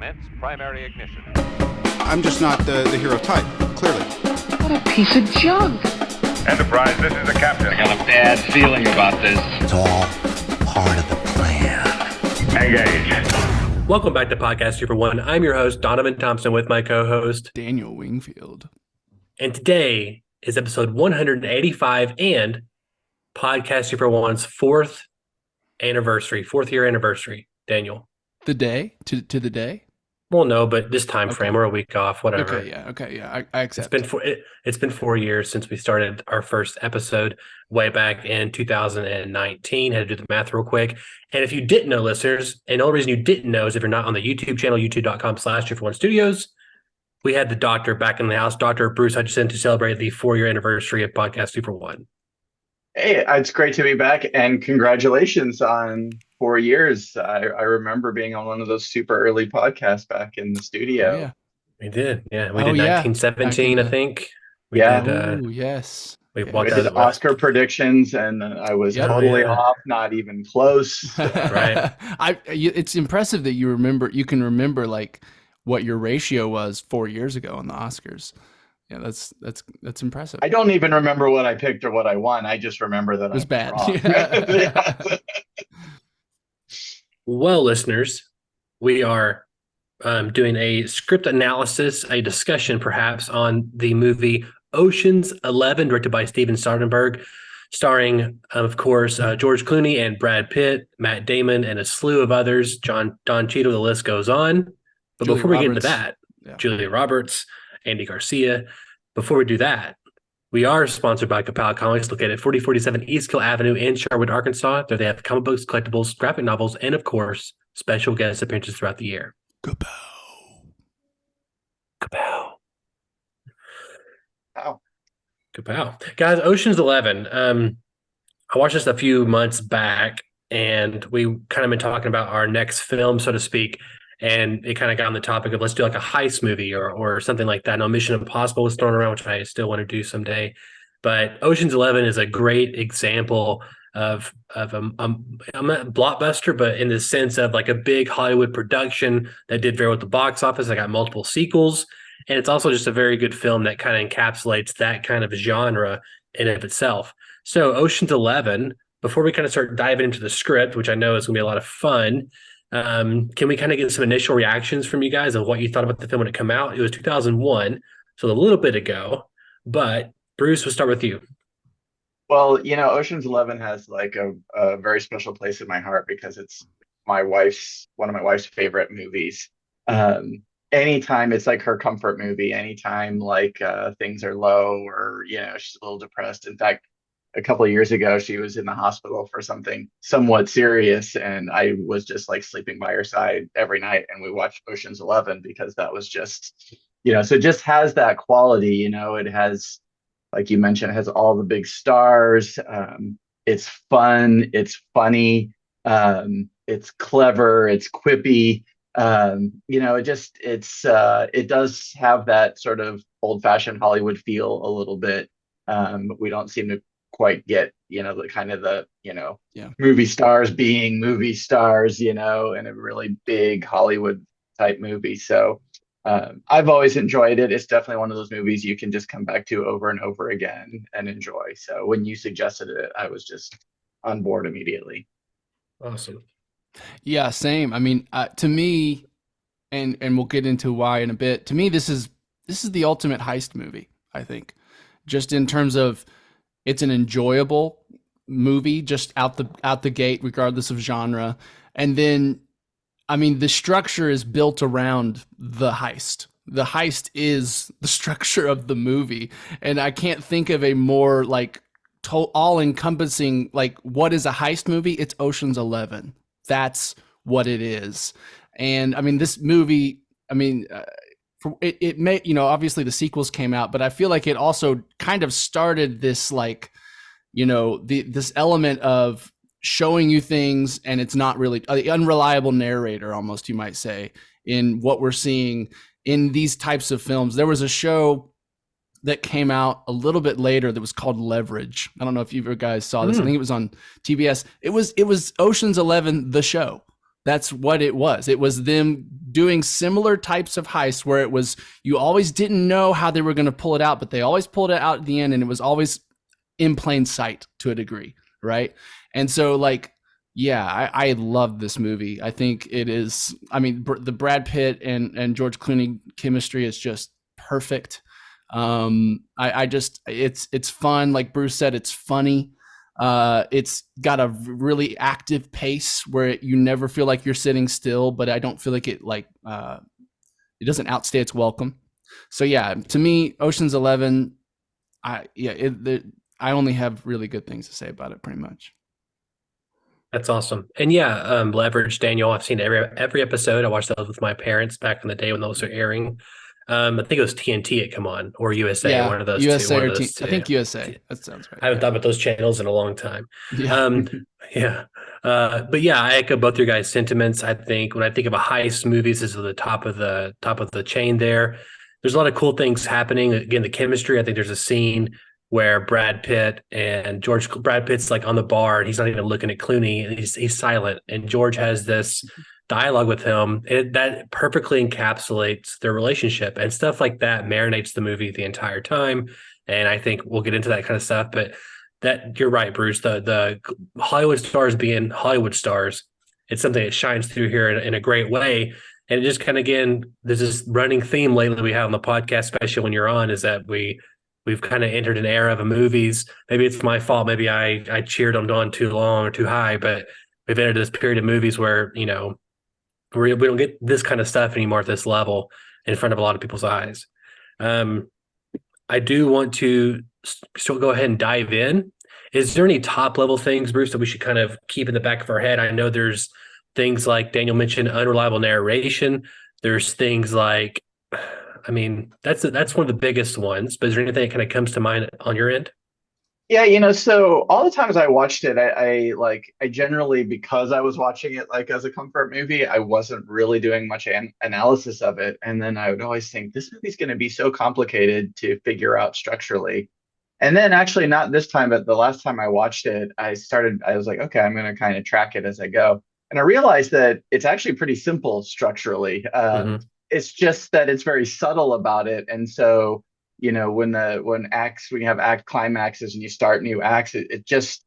Commence primary ignition. I'm just not the hero type, clearly. What a piece of junk. Enterprise, this is the captain. I got a bad feeling about this. It's all part of the plan. Engage. Welcome back to Podcast Super One. I'm your host, Donovan Thompson, with my co-host, Daniel Wingfield. And today is episode 185 and Podcast Super One's fourth year anniversary. Daniel. The day? To the day? Well, no, but this time frame, we're a week off, whatever. Okay, yeah. I accept. It's been 4 years since we started our first episode way back in 2019. Had to do the math real quick. And if you didn't know, listeners, and the only reason you didn't know is if you're not on the YouTube channel, youtube.com/Super1Studios, we had the doctor back in the house, Dr. Bruce Hutchinson, to celebrate the 4-year anniversary of Podcast Super One. Hey, it's great to be back, and congratulations on 4 years. I remember being on one of those super early podcasts back in the studio. Oh, yeah. We did. Yeah. We did 1917, I think. We did, yes. We did Oscar predictions, and I was totally off, not even close. Right. It's impressive that you can remember like what your ratio was 4 years ago on the Oscars. Yeah, that's impressive. I don't even remember what I picked or what I won. I just remember that it was bad. Yeah. Well, listeners, we are doing a script analysis, a discussion perhaps on the movie Ocean's 11, directed by Steven Soderbergh, starring, of course, George Clooney and Brad Pitt, Matt Damon, and a slew of others. Don Cheadle, the list goes on. But before we get into that, Julia Roberts, Andy Garcia. Before we do that, we are sponsored by Kapow Comics, located at 4047 East Kill Avenue in Sherwood, Arkansas. There they have comic books, collectibles, graphic novels, and of course, special guest appearances throughout the year. Kapow. Guys, Ocean's 11. I watched this a few months back, and we kind of been talking about our next film, so to speak. And it kind of got on the topic of let's do like a heist movie or something like that. I know Mission Impossible was thrown around, which I still want to do someday. But Ocean's 11 is a great example of I'm not blockbuster, but in the sense of like a big Hollywood production that did very well at the box office. I got multiple sequels. And it's also just a very good film that kind of encapsulates that kind of genre in and of itself. So Ocean's 11, before we kind of start diving into the script, which I know is going to be a lot of fun, can we kind of get some initial reactions from you guys of what you thought about the film when it came out? It was 2001, so a little bit ago. But Bruce, we'll start with you. Well, Ocean's 11 has like a very special place in my heart because it's one of my wife's favorite movies. Anytime it's like her comfort movie, anytime like things are low or she's a little depressed. In fact, a couple of years ago, she was in the hospital for something somewhat serious, and I was just like sleeping by her side every night, and we watched Ocean's 11 because that was just, so it just has that quality. It has, like you mentioned, it has all the big stars. It's fun, it's funny, it's clever, it's quippy. It does have that sort of old-fashioned Hollywood feel a little bit. We don't seem to quite get the kind of the movie stars being movie stars in a really big Hollywood type movie. So I've always enjoyed it. It's definitely one of those movies you can just come back to over and over again and enjoy. So when you suggested it, I was just on board immediately. Awesome. Yeah, same. I mean, to me, and we'll get into why in a bit. To me, this is the ultimate heist movie, I think, just in terms of it's an enjoyable movie just out the gate, regardless of genre. And then, I mean, the structure is built around the heist. The heist is the structure of the movie. And I can't think of a more like all-encompassing, like, what is a heist movie? It's Ocean's 11. That's what it is. And I mean, this movie, it may, obviously the sequels came out, but I feel like it also kind of started this, like, this element of showing you things, and it's not really the unreliable narrator, almost, you might say, in what we're seeing in these types of films. There was a show that came out a little bit later that was called Leverage. I don't know if you guys saw this. I think it was on TBS. It was Ocean's 11, the show. That's what it was. It was them doing similar types of heists where it was, you always didn't know how they were going to pull it out, but they always pulled it out at the end, and it was always in plain sight to a degree, right? And so, like, yeah, I love this movie. I think it is. I mean, the Brad Pitt and George Clooney chemistry is just perfect. I just, it's fun. Like Bruce said, it's funny. It's got a really active pace where you never feel like you're sitting still, but I don't feel like it it doesn't outstay its welcome. So yeah, to me, Ocean's 11, I only have really good things to say about it, pretty much. That's awesome. And yeah, Leverage, Daniel, I've seen every episode. I watched those with my parents back in the day when those were airing. I think it was TNT it come on, or USA, Yeah, one of those USA two. or I think USA. That sounds right. I haven't thought about those channels in a long time. Yeah. Yeah. But yeah, I echo both your guys' sentiments. I think when I think of a heist movies, this is the top of the chain there. There's a lot of cool things happening. Again, the chemistry. I think there's a scene where Brad Pitt's like on the bar and he's not even looking at Clooney, and he's silent. And George has this dialogue with him, and that perfectly encapsulates their relationship, and stuff like that marinates the movie the entire time. And I think we'll get into that kind of stuff, but that you're right, Bruce. The Hollywood stars being Hollywood stars, it's something that shines through here in a great way. And it just kind of, again, there's this running theme lately we have on the podcast, especially when you're on, is that we've kind of entered an era of movies. Maybe it's my fault. Maybe I cheered them on too long or too high, but we've entered this period of movies where, we don't get this kind of stuff anymore at this level in front of a lot of people's eyes. I do want to still go ahead and dive in. Is there any top level things, Bruce, that we should kind of keep in the back of our head? I know there's things like Daniel mentioned, unreliable narration. There's things like, I mean, that's one of the biggest ones, but is there anything that kind of comes to mind on your end? Yeah, so all the times I watched it, I generally, because I was watching it like as a comfort movie, I wasn't really doing much analysis of it. And then I would always think this movie's going to be so complicated to figure out structurally. And then actually not this time, but the last time I watched it, I was like, okay, I'm going to kind of track it as I go. And I realized that it's actually pretty simple structurally. It's just that it's very subtle about it. And so, when you have act climaxes and you start new acts, it just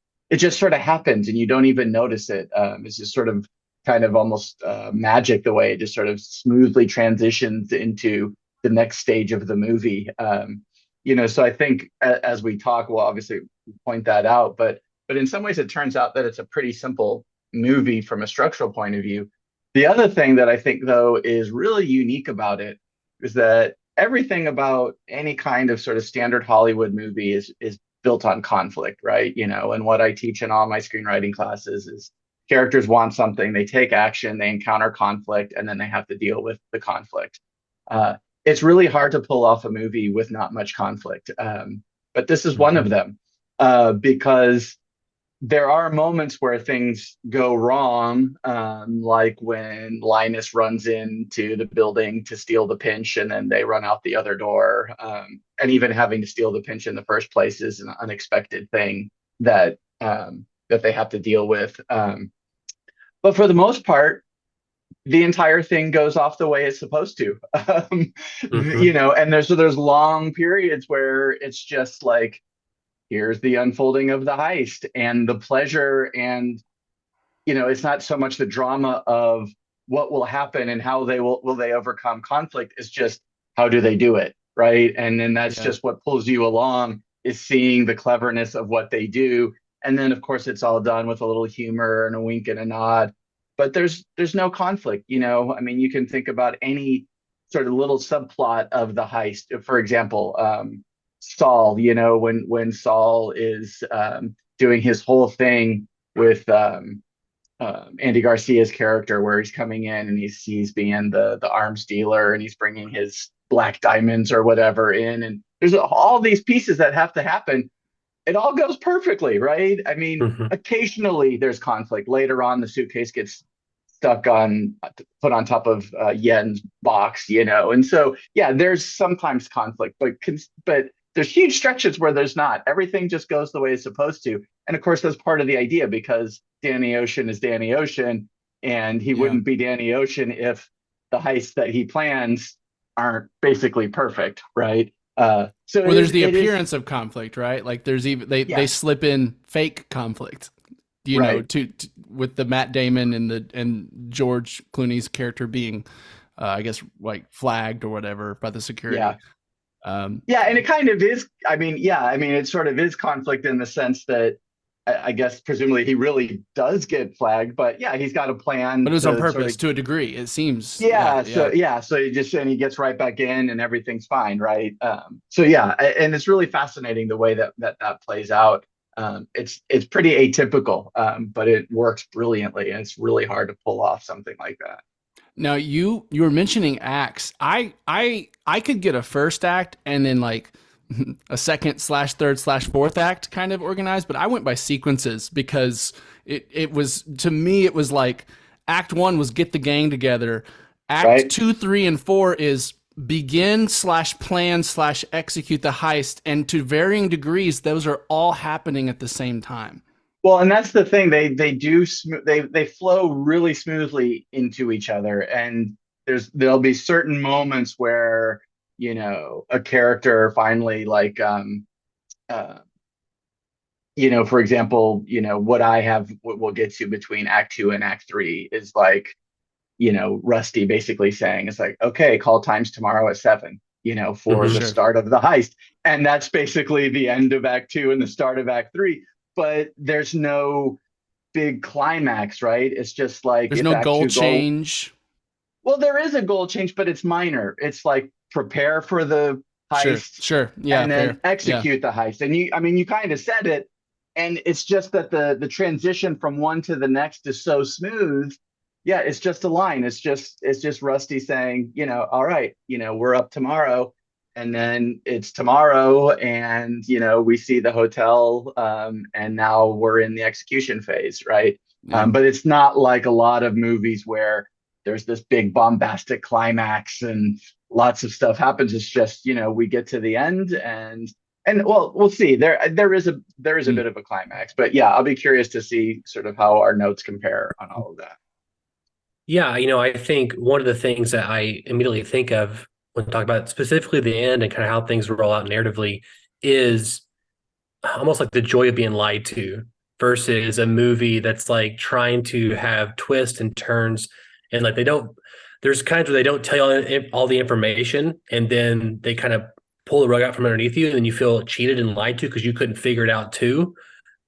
sort of happens and you don't even notice it. It's just sort of kind of almost magic, the way it just sort of smoothly transitions into the next stage of the movie. So I think as we talk, we'll obviously point that out, but in some ways it turns out that it's a pretty simple movie from a structural point of view. The other thing that I think, though, is really unique about it is that everything about any kind of sort of standard Hollywood movie is built on conflict, right? And what I teach in all my screenwriting classes is characters want something, they take action, they encounter conflict, and then they have to deal with the conflict. It's really hard to pull off a movie with not much conflict, but this is one of them, because there are moments where things go wrong, like when Linus runs into the building to steal the pinch and then they run out the other door. And even having to steal the pinch in the first place is an unexpected thing that they have to deal with. But for the most part, the entire thing goes off the way it's supposed to. And there's long periods where it's just like, here's the unfolding of the heist and the pleasure, and it's not so much the drama of what will happen and how will they overcome conflict. It's just, how do they do it, right? And then that's just what pulls you along, is seeing the cleverness of what they do. And then of course it's all done with a little humor and a wink and a nod, but there's no conflict. I mean, you can think about any sort of little subplot of the heist. For example, Saul, when Saul is doing his whole thing with Andy Garcia's character, where he's coming in and he's being the arms dealer and he's bringing his black diamonds or whatever in, and there's all these pieces that have to happen. It all goes perfectly, right? I mean, occasionally there's conflict. Later on, the suitcase gets put on top of Yen's box, and so there's sometimes conflict, but there's huge stretches where there's not. Everything just goes the way it's supposed to. And of course, that's part of the idea, because Danny Ocean is Danny Ocean. and he Yeah. wouldn't be Danny Ocean if the heists that he plans aren't basically perfect, right? So Well, there's the it is, appearance of conflict, right? Like there's even they yeah, slip in fake conflict, right. to with the Matt Damon and George Clooney's character being, I guess, like flagged or whatever by the Yeah. security. Um, Yeah, and it kind of is. I mean, yeah, I mean, it sort of is conflict in the sense that I guess presumably he really does get flagged, but yeah, he's got a but plan it was on to sort of, purpose to a degree. It seems. Yeah, yeah, yeah. so he just and he gets right back in and everything's fine, right? So yeah, and it's really fascinating the way that plays out. It's pretty atypical, but it works brilliantly, and it's really hard to pull off something like that. Now you were mentioning acts. I could get a first act and then like a second slash third slash fourth act kind of organized, but I went by sequences because it was, to me it was like act one was get the gang together. Act Right? two, three, and four is begin slash plan slash execute the heist, and to varying degrees, those are all happening at the same time. Well, and that's the thing. They flow really smoothly into each other, and there'll be certain moments where a character finally like uh for example, what we'll get to between Act Two and Act Three is like Rusty basically saying it's like, okay, call times tomorrow at 7, for Mhm. the Sure. start of the heist, and that's basically the end of Act Two and the start of Act Three. But there's no big climax, right? It's just like There's if no Act goal Two go change. well, there is a goal change, but it's minor. It's like prepare for the Sure, heist sure. Yeah, and fair. then Yeah. execute the heist. And I mean, you kind of said it, and it's just that the transition from one to the next is so smooth. Yeah, it's just a line. It's just Rusty saying, all right, we're up tomorrow, and then it's tomorrow, and we see the hotel, and now we're in the execution phase, right? Yeah. But it's not like a lot of movies where there's this big bombastic climax and lots of stuff happens. It's just we get to the end, and well, we'll see. There is a Mm. bit of a climax, but yeah, I'll be curious to see sort of how our notes compare on all of that. Yeah, I think one of the things that I immediately think of when talking about specifically the end and kind of how things roll out narratively is almost like the joy of being lied to versus a movie that's like trying to have twists and turns, and like there's kinds where they don't tell you all the information, and then they kind of pull the rug out from underneath you and then you feel cheated and lied to because you couldn't figure it out too.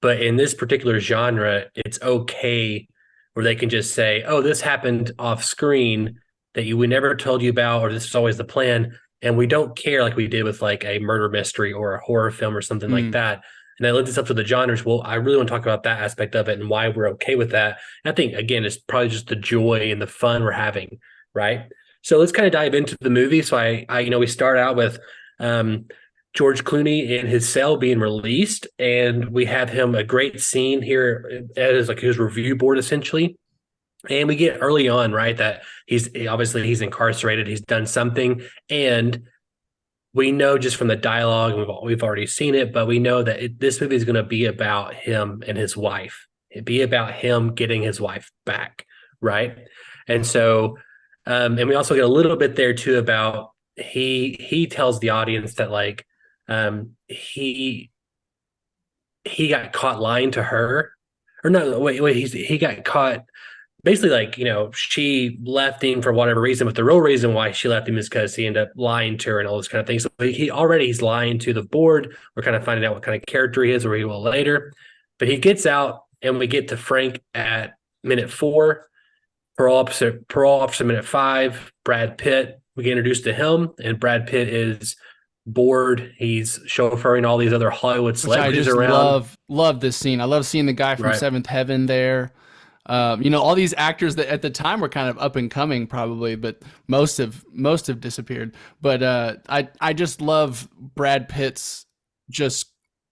But in this particular genre, it's okay where they can just say, "Oh, this happened off screen that we never told you about, or this is always the plan," and we don't care like we did with like a murder mystery or a horror film or something like Mm. that. And I lends itself to the genres. Well, I really want to talk about that aspect of it and why we're okay with that. And I think again, it's probably just the joy and the fun we're having, right? So let's kind of dive into the movie. So we start out with um, George Clooney in his cell being released, and we have him a great scene here as like his review board essentially. And we get early on, right, that he's incarcerated, he's done something, and we know just from the dialogue, and we've already seen it, but we know that this movie is going to be about him and his wife. It'd be about him getting his wife back, right? And so, and we also get a little bit there too about he tells the audience that like he got caught lying to her, or no, wait, he got caught basically like she left him for whatever reason, but the real reason why she left him is because he ended up lying to her and all this kind of things. So he's lying to the board. We're kind of finding out what kind of character he is, or he will later. But he gets out, and we get to Frank at minute 4, parole officer minute 5, Brad Pitt. We get introduced to him, and Brad Pitt is bored. He's chauffeuring all these other Hollywood Which I celebrities just around. love this scene. I love seeing the guy from Right. Seventh Heaven there. All these actors that at the time were kind of up and coming, probably, but most have disappeared. But I just love Brad Pitt's just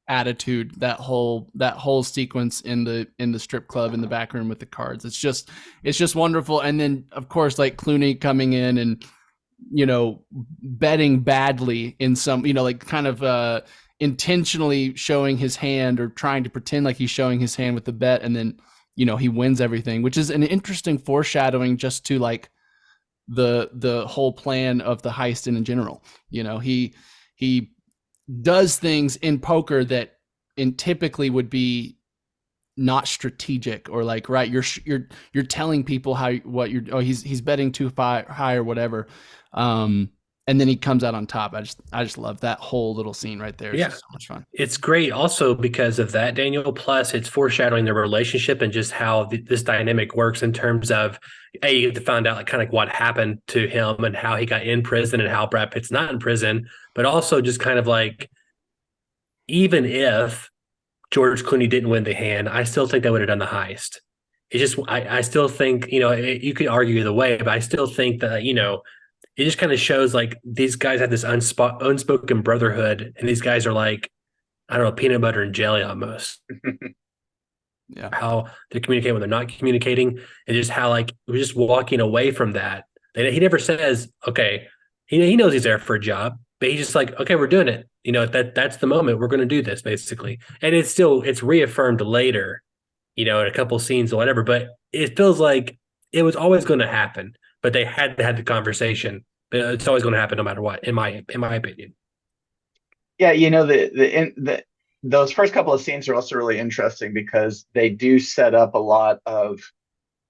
attitude, that whole sequence in the strip club in the back room with the cards. It's just wonderful. And then of course like Clooney coming in and betting badly in some, like kind of intentionally showing his hand or trying to pretend like he's showing his hand with the bet, and then he wins everything, which is an interesting foreshadowing just to like the whole plan of the heist in general. He does things in poker that typically would be not strategic, or like, right, you're telling people he's betting too high or whatever, and then he comes out on top. I just love that whole little scene right there. It's just so much fun. It's great also because of that, Daniel. Plus, it's foreshadowing the relationship and just how this dynamic works in terms of, you get to find out like kind of what happened to him and how he got in prison and how Brad Pitt's not in prison, but also just kind of like, even if George Clooney didn't win the hand, I still think they would have done the heist. It's just, I still think, you could argue either way, but I still think that, it just kind of shows like these guys have this unspoken brotherhood, and these guys are like, I don't know, peanut butter and jelly almost. Yeah. How they're communicating when they're not communicating, and just how like we're just walking away from that. And he never says, okay, he knows he's there for a job, but he's just like, okay, we're doing it. That's the moment we're going to do this, basically. And it's reaffirmed later, in a couple scenes or whatever, but it feels like it was always going to happen, but they had to have the conversation. But it's always going to happen no matter what, in my opinion. Yeah, those first couple of scenes are also really interesting because they do set up a lot of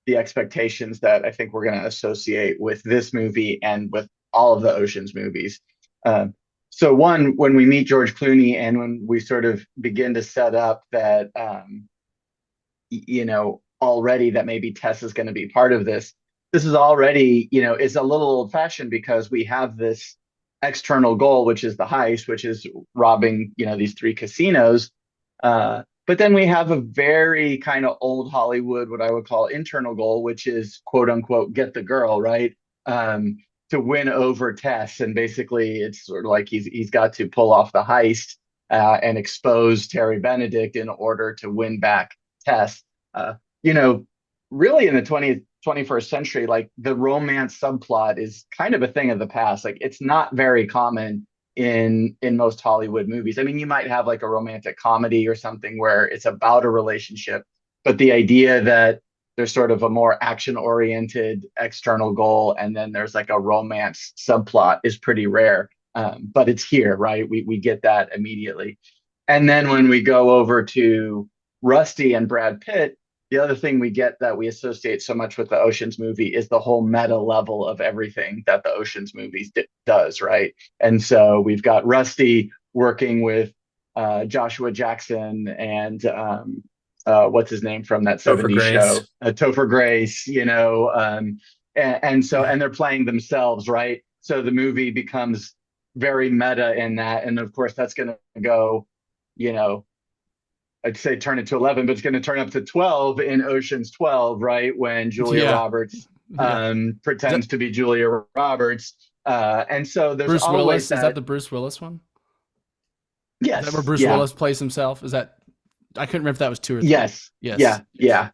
the expectations that I think we're going to associate with this movie and with all of the Ocean's movies. So one, when we meet George Clooney and when we sort of begin to set up that, already that maybe Tess is going to be part of this is already, is a little old fashioned because we have this external goal, which is the heist, which is robbing, these 3 casinos. But then we have a very kind of old Hollywood, what I would call internal goal, which is quote unquote, get the girl, right? To win over Tess. And basically it's sort of like he's got to pull off the heist and expose Terry Benedict in order to win back Tess. Really in the 21st century, like the romance subplot is kind of a thing of the past. Like it's not very common in most Hollywood movies. I mean, you might have like a romantic comedy or something where it's about a relationship, but the idea that there's sort of a more action-oriented external goal and then there's like a romance subplot is pretty rare. But it's here, right? We get that immediately. And then when we go over to Rusty and Brad Pitt, the other thing we get that we associate so much with the Ocean's movie is the whole meta level of everything that the Ocean's movies does, right? And so we've got Rusty working with Joshua Jackson and what's his name from that 70s show? Topher Grace, and they're playing themselves, right? So the movie becomes very meta in that. And of course, that's going to go, I'd say turn it to 11, but it's going to turn up to 12 in Ocean's 12, right? When Julia Roberts pretends to be Julia Roberts. And so there's Bruce always Willis. Is that the Bruce Willis one? Yes. Is that where Bruce Willis plays himself? Is that, I couldn't remember if that was 2 or 3. Yes. Yeah.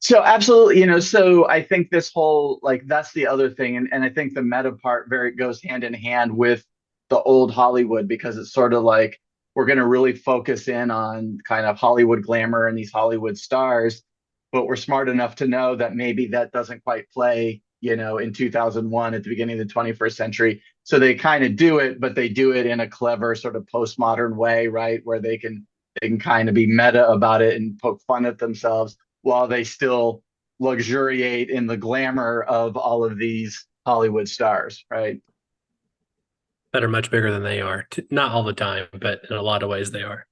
So absolutely, so I think this whole, like, that's the other thing. And I think the meta part goes hand in hand with the old Hollywood, because it's sort of like, we're going to really focus in on kind of Hollywood glamour and these Hollywood stars, but we're smart enough to know that maybe that doesn't quite play, in 2001 at the beginning of the 21st century. So they kind of do it, but they do it in a clever sort of postmodern way, right? Where they can kind of be meta about it and poke fun at themselves while they still luxuriate in the glamour of all of these Hollywood stars, right? That are much bigger than they are. Not all the time, but in a lot of ways they are.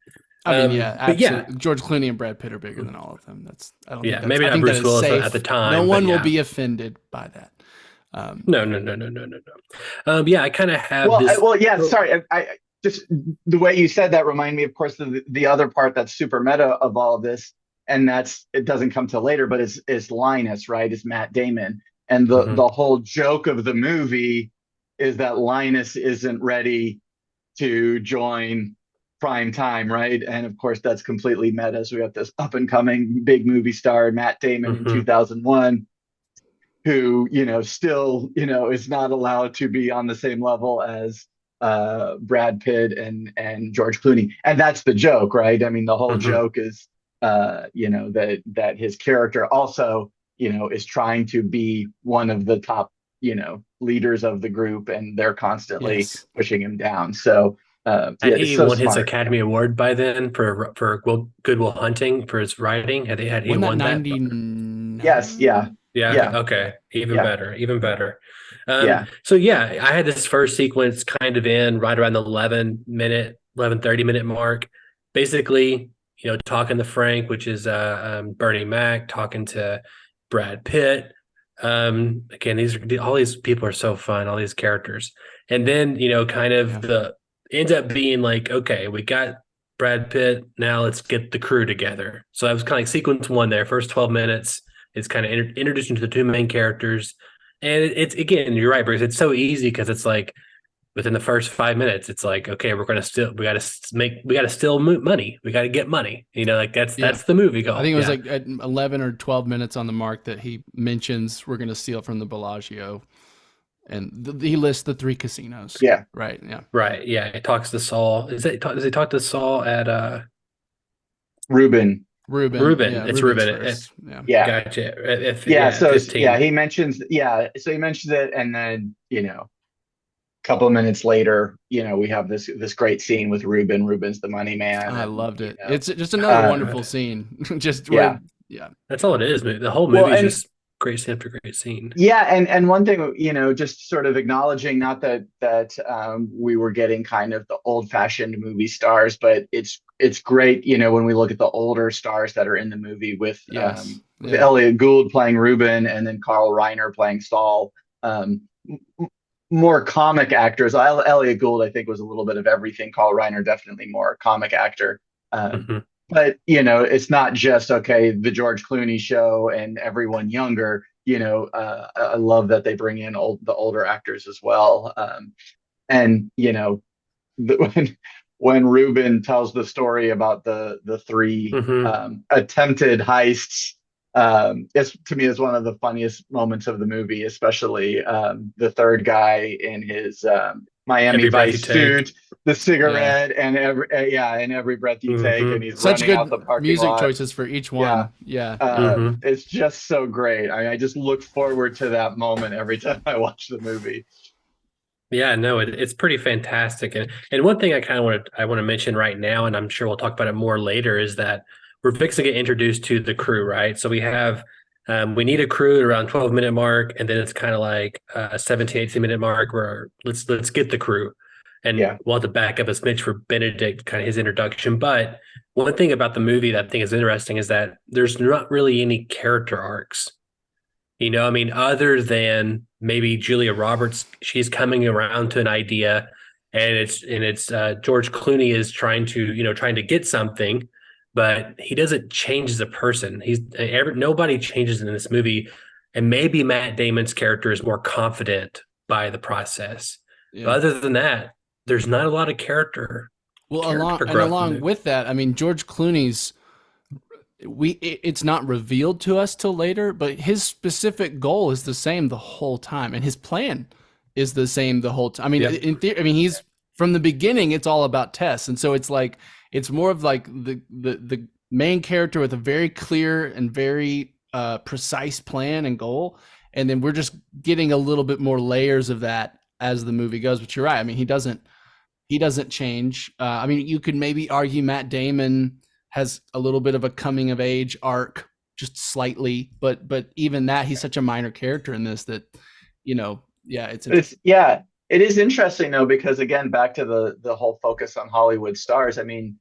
I mean, absolutely. George Clooney and Brad Pitt are bigger than all of them. I don't think that's, maybe not Bruce Willis at the time. No one will be offended by that. No. I kind of have this. Sorry. I just, the way you said that reminded me, of course, the other part that's super meta of all of this, and it doesn't come till later, but is Linus, right? Is Matt Damon. And the whole joke of the movie is that Linus isn't ready to join prime time, right? And of course, that's completely meta. So we have this up and coming big movie star, Matt Damon, in 2001, who, still, is not allowed to be on the same level as Brad Pitt and George Clooney. And that's the joke, right? I mean, the whole joke is that his character also, is trying to be one of the top, leaders of the group, and they're constantly Yes. pushing him down. So Had it's he so won his smart. Academy Award by then for Good Will Hunting for his writing? Had he Wasn't that won that? 99? Yes, yeah, Yeah. Okay. yeah, Okay. Even yeah, better. Even better. yeah, So yeah, I had this first sequence kind of in right around the 11:30 minute mark. Basically, talking to Frank, which is Bernie Mac, talking to Brad Pitt. Again, all these people are so fun, all these characters. And then, kind of Yeah. the ends up being like, okay, we got Brad Pitt. Now let's get the crew together. So that was kind of like sequence one there. First 12 minutes is kind of introducing to the two main characters. And it's again, you're right, Bruce. It's so easy because it's like within the first 5 minutes, it's like, okay, we got to steal money. We got to get money. Like Yeah. that's the movie goal. I think it was Yeah. like at 11 or 12 minutes on the mark that he mentions we're going to steal from the Bellagio. And he lists the 3 casinos. yeah. Right. Yeah. Right. Yeah. He talks to Saul. Does he talk to Saul at Ruben. Ruben? Yeah, It's Ruben's Ruben. first. Yeah. Yeah, Gotcha. yeah. So 15. he mentions, so he mentions it, and then couple of minutes later, we have this great scene with Ruben. Ruben's the money man. I And, loved it. It's just another wonderful God. scene. Just yeah. yeah. That's all it is. The whole Well, movie is and just great scene after great scene. yeah, and one thing, just sort of acknowledging, not that we were getting kind of the old-fashioned movie stars, but it's great, when we look at the older stars that are in the movie with Yes. with Yeah. Elliot Gould playing Ruben, and then Carl Reiner playing Saul. More comic actors. Elliot Gould, I think, was a little bit of everything. Carl Reiner, definitely more comic actor. Mhm. But it's not just okay, the George Clooney show and everyone younger. I love that they bring in the older actors as well. And when Ruben tells the story about the 3 Mhm. attempted heists, it's, to me, is one of the funniest moments of the movie, especially the third guy in his Miami Every breath you Vice take. suit, the cigarette, and every breath you take, and Mhm. he's Such running out the good parking music lot. choices for each Yeah. one. Yeah. Mhm. It's just so great. I just look forward to that moment every time I watch the movie. Yeah, no, it's pretty fantastic. And one thing I want to mention right now, and I'm sure we'll talk about it more later, is that we're fixing to get introduced to the crew, right? So we need a crew at around 12-minute mark, and then it's kind of like 17, 18-minute mark where let's get the crew. And Yeah. we'll have to back up a smidge for Benedict, kind of his introduction. But one thing about the movie that I think is interesting is that there's not really any character arcs. I mean, other than maybe Julia Roberts, she's coming around to an idea, and it's George Clooney is trying to get something, but he doesn't change as a person. Nobody changes in this movie, and maybe Matt Damon's character is more confident by the process. Yeah. But other than that, there's not a lot of character. Well, character growth in along the- with that, I mean, George Clooney's it's not revealed to us till later, but his specific goal is the same the whole time, and his plan is the same the whole time. I mean, Yeah. in theory, I mean, he's from the beginning. It's all about Tess, and so it's like it's more of like the main character with a very clear and very precise plan and goal, and then we're just getting a little bit more layers of that as the movie goes. But you're right. I mean, he doesn't change. I mean, you could maybe argue Matt Damon has a little bit of a coming of age arc, just slightly, but even that, he's such a minor character in this that, yeah, it is interesting though, because again, back to the whole focus on Hollywood stars. I mean,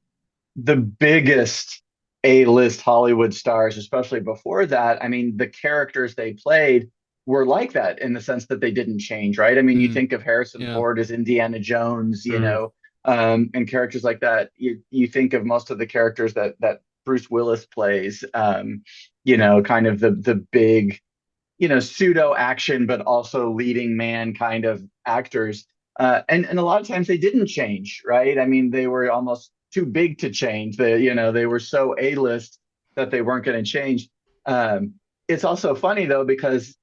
the biggest A-list Hollywood stars, especially before that, I mean, the characters they played were like that in the sense that they didn't change, right? I mean, you think of Harrison Ford as Indiana Jones, and characters like that. You think of most of the characters that Bruce Willis plays, kind of the big, pseudo action, but also leading man kind of actors. And a lot of times they didn't change, right? I mean, they were almost too big to change. They were so A-list that they weren't going to change. It's also funny though, because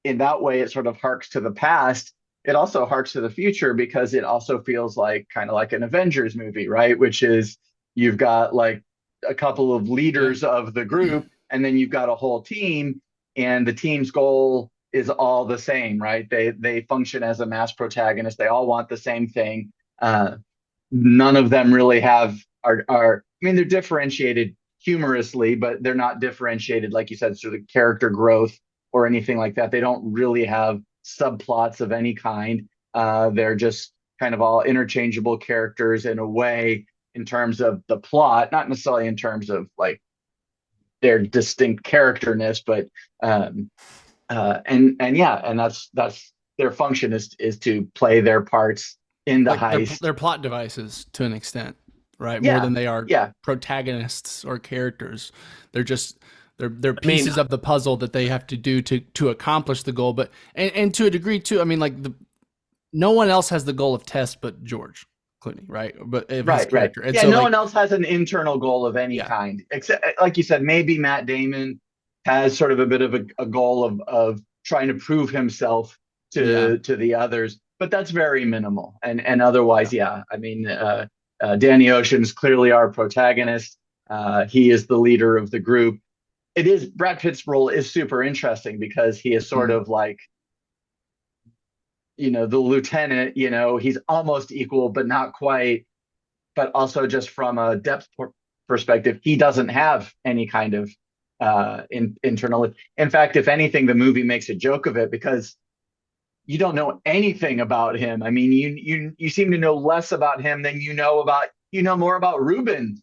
in that way it sort of harks to the past. It also harks to the future because it also feels like kind of like an Avengers movie, right? Which is you've got like a couple of leaders of the group, and then you've got a whole team, and the team's goal is all the same, right? They function as a mass protagonist. They all want the same thing. None of them really are. I mean, they're differentiated humorously, but they're not differentiated, like you said, sort of character growth or anything like that. They don't really have subplots of any kind. They're just kind of all interchangeable characters in a way in terms of the plot, not necessarily in terms of like their distinct characterness, but and that's their function is to play their parts in the Like heist. they're plot devices to an extent, right? Yeah, More than they are yeah. protagonists or characters. They're pieces of the puzzle that they have to do to accomplish the goal. But and to a degree too, I mean, like no one else has the goal of Tess but George Clooney, right? But his character. And yeah, so, no like, one else has an internal goal of any kind, except, like you said, maybe Matt Damon has sort of a bit of a goal of trying to prove himself to the others, but that's very minimal. And otherwise, I mean, Danny Ocean is clearly our protagonist. He is the leader of the group. It is Brad Pitt's role is super interesting because he is sort of like, the lieutenant. He's almost equal, but not quite. But also, just from a depth perspective, he doesn't have any kind of internal. In fact, if anything, the movie makes a joke of it because you don't know anything about him. I mean, you seem to know less about him than you know more about Ruben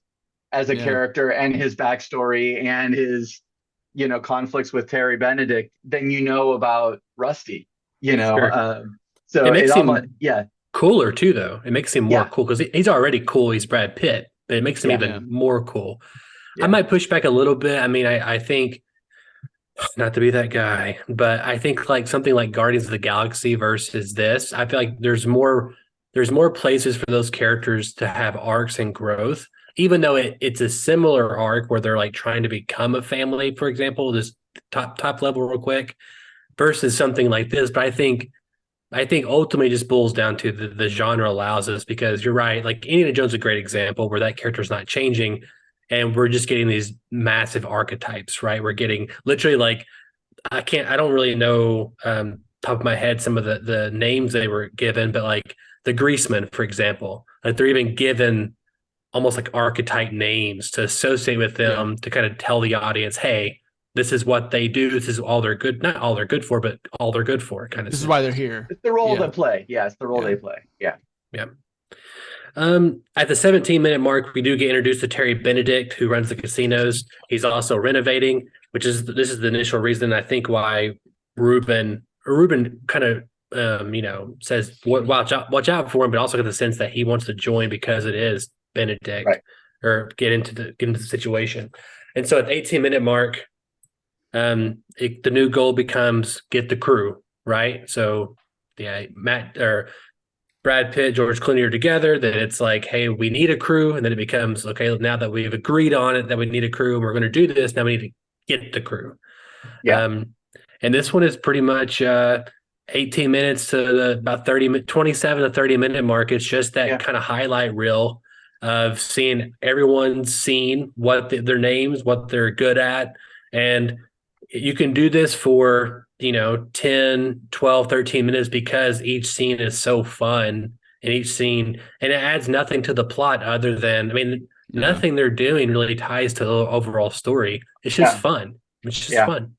as a character and his backstory and his conflicts with Terry Benedict than you know about Rusty. Sure. So it makes him almost, cooler too, though. It makes him more cool because he's already cool. He's Brad Pitt, but it makes him even more cool. I might push back a little bit. I mean, I think, not to be that guy, but I think like something like Guardians of the Galaxy versus this, I feel like there's more places for those characters to have arcs and growth, even though it's a similar arc where they're like trying to become a family, for example, this top level real quick, versus something like this. But I think ultimately just boils down to the genre allows us, because you're right. Like Indiana Jones is a great example where that character is not changing and we're just getting these massive archetypes, right? We're getting literally like, I don't really know top of my head some of the names they were given, but like the Greasemen, for example, like they're even given almost like archetype names to associate with them to kind of tell the audience, hey, this is what they do. This is all they're good, not all they're good for, but all they're good for, kind of. This is why they're here. It's the role they play. Yeah, it's the role they play. Yeah. Yeah. At the 17-minute mark, we do get introduced to Terry Benedict, who runs the casinos. He's also renovating, this is the initial reason I think why Ruben kind of says watch out for him, but also get the sense that he wants to join because it is Benedict, or get into the situation. And so at the 18-minute mark, the new goal becomes get the crew, right? So Brad Pitt, George Clooney are together, then it's like, hey, we need a crew. And then it becomes, okay, now that we've agreed on it, that we need a crew and we're going to do this, now we need to get the crew. Yeah. And this one is pretty much 18 minutes to about 27 to 30 minute mark. It's just that kind of highlight reel of seeing everyone's scene, what their names, what they're good at. And you can do this for 10, 12, 13 minutes because each scene is so fun, and it adds nothing to the plot other than, nothing they're doing really ties to the overall story. It's just fun. It's just fun.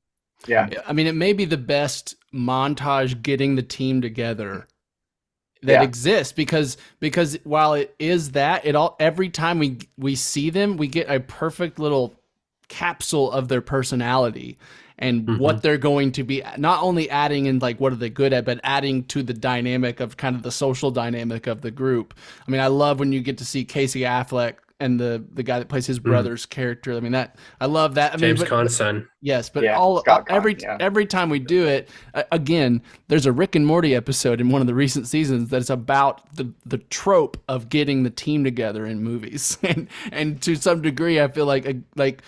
Yeah. I mean, it may be the best montage getting the team together that exists because while it is that, every time we see them, we get a perfect little capsule of their personality and what they're going to be, not only adding in like what are they good at, but adding to the dynamic of kind of the social dynamic of the group. I mean, I love when you get to see Casey Affleck and the guy that plays his brother's character. I mean, I love that. James Caan's son. Yes, but every time we do it, again, there's a Rick and Morty episode in one of the recent seasons that's about the trope of getting the team together in movies, and to some degree, I feel like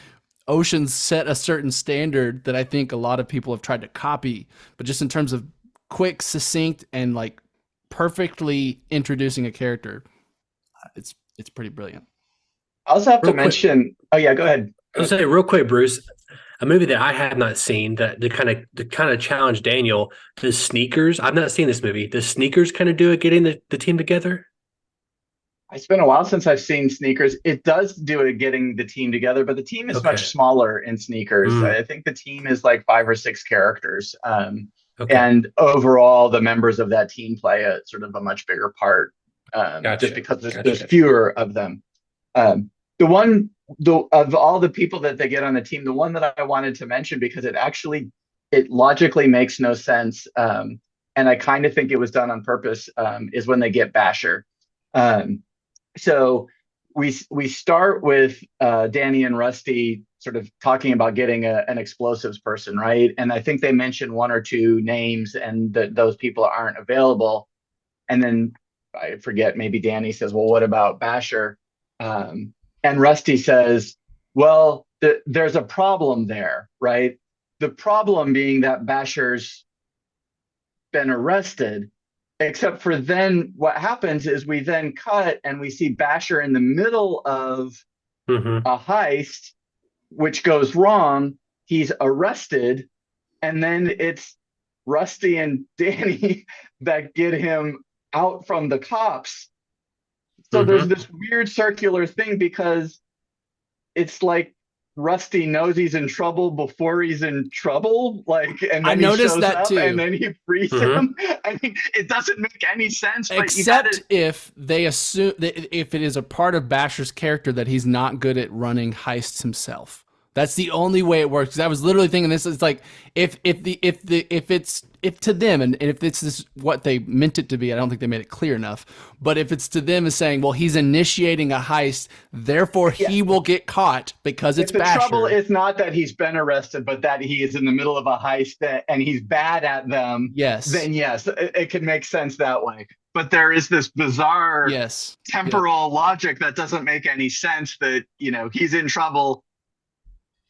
Ocean's set a certain standard that I think a lot of people have tried to copy, but just in terms of quick, succinct, and like perfectly introducing a character, it's pretty brilliant. I also have to Real quick. mention. Oh yeah, go ahead. I'll say real quick, Bruce, a movie that I have not seen that to kind of challenge Daniel. Does Sneakers? I've not seen this movie. Does Sneakers kind of do it, getting the team together? It's been a while since I've seen Sneakers. It does do it getting the team together, but the team is Okay. much smaller in Sneakers. Mm. I think the team is like 5 or 6 characters. Okay. And overall, the members of that team play a sort of a much bigger part, Gotcha. just because there's Gotcha. fewer of them. Of all the people that they get on the team, the one that I wanted to mention because it logically makes no sense, and I kind of think it was done on purpose, is when they get Basher. So we start with Danny and Rusty sort of talking about getting an explosives person, right? And I think they mention 1 or 2 names, and that those people aren't available. And then I forget, maybe Danny says, "Well, what about Basher?" And Rusty says, "Well, there's a problem there, right? The problem being that Basher's been arrested." Except for then what happens is we then cut and we see Basher in the middle of Mm-hmm. a heist, which goes wrong. He's arrested, and then it's Rusty and Danny that get him out from the cops. So there's Mm-hmm. this weird circular thing because it's like Rusty knows he's in trouble before he's in trouble, like, and then I noticed shows that up too. and then he frees Mhm. him. I mean, it doesn't make any sense. But Except if they assume that if it is a part of Basher's character that he's not good at running heists himself. That's the only way it works. 'Cause I was literally thinking this is like if to them and if it's this what they meant it to be, I don't think they made it clear enough. But if it's to them as saying, well, he's initiating a heist, therefore he will get caught because it's the Basher. trouble is not that he's been arrested, but that he is in the middle of a heist and he's bad at them. Yes. Then yes, it can make sense that way. But there is this bizarre Yes. temporal logic that doesn't make any sense. That he's in trouble.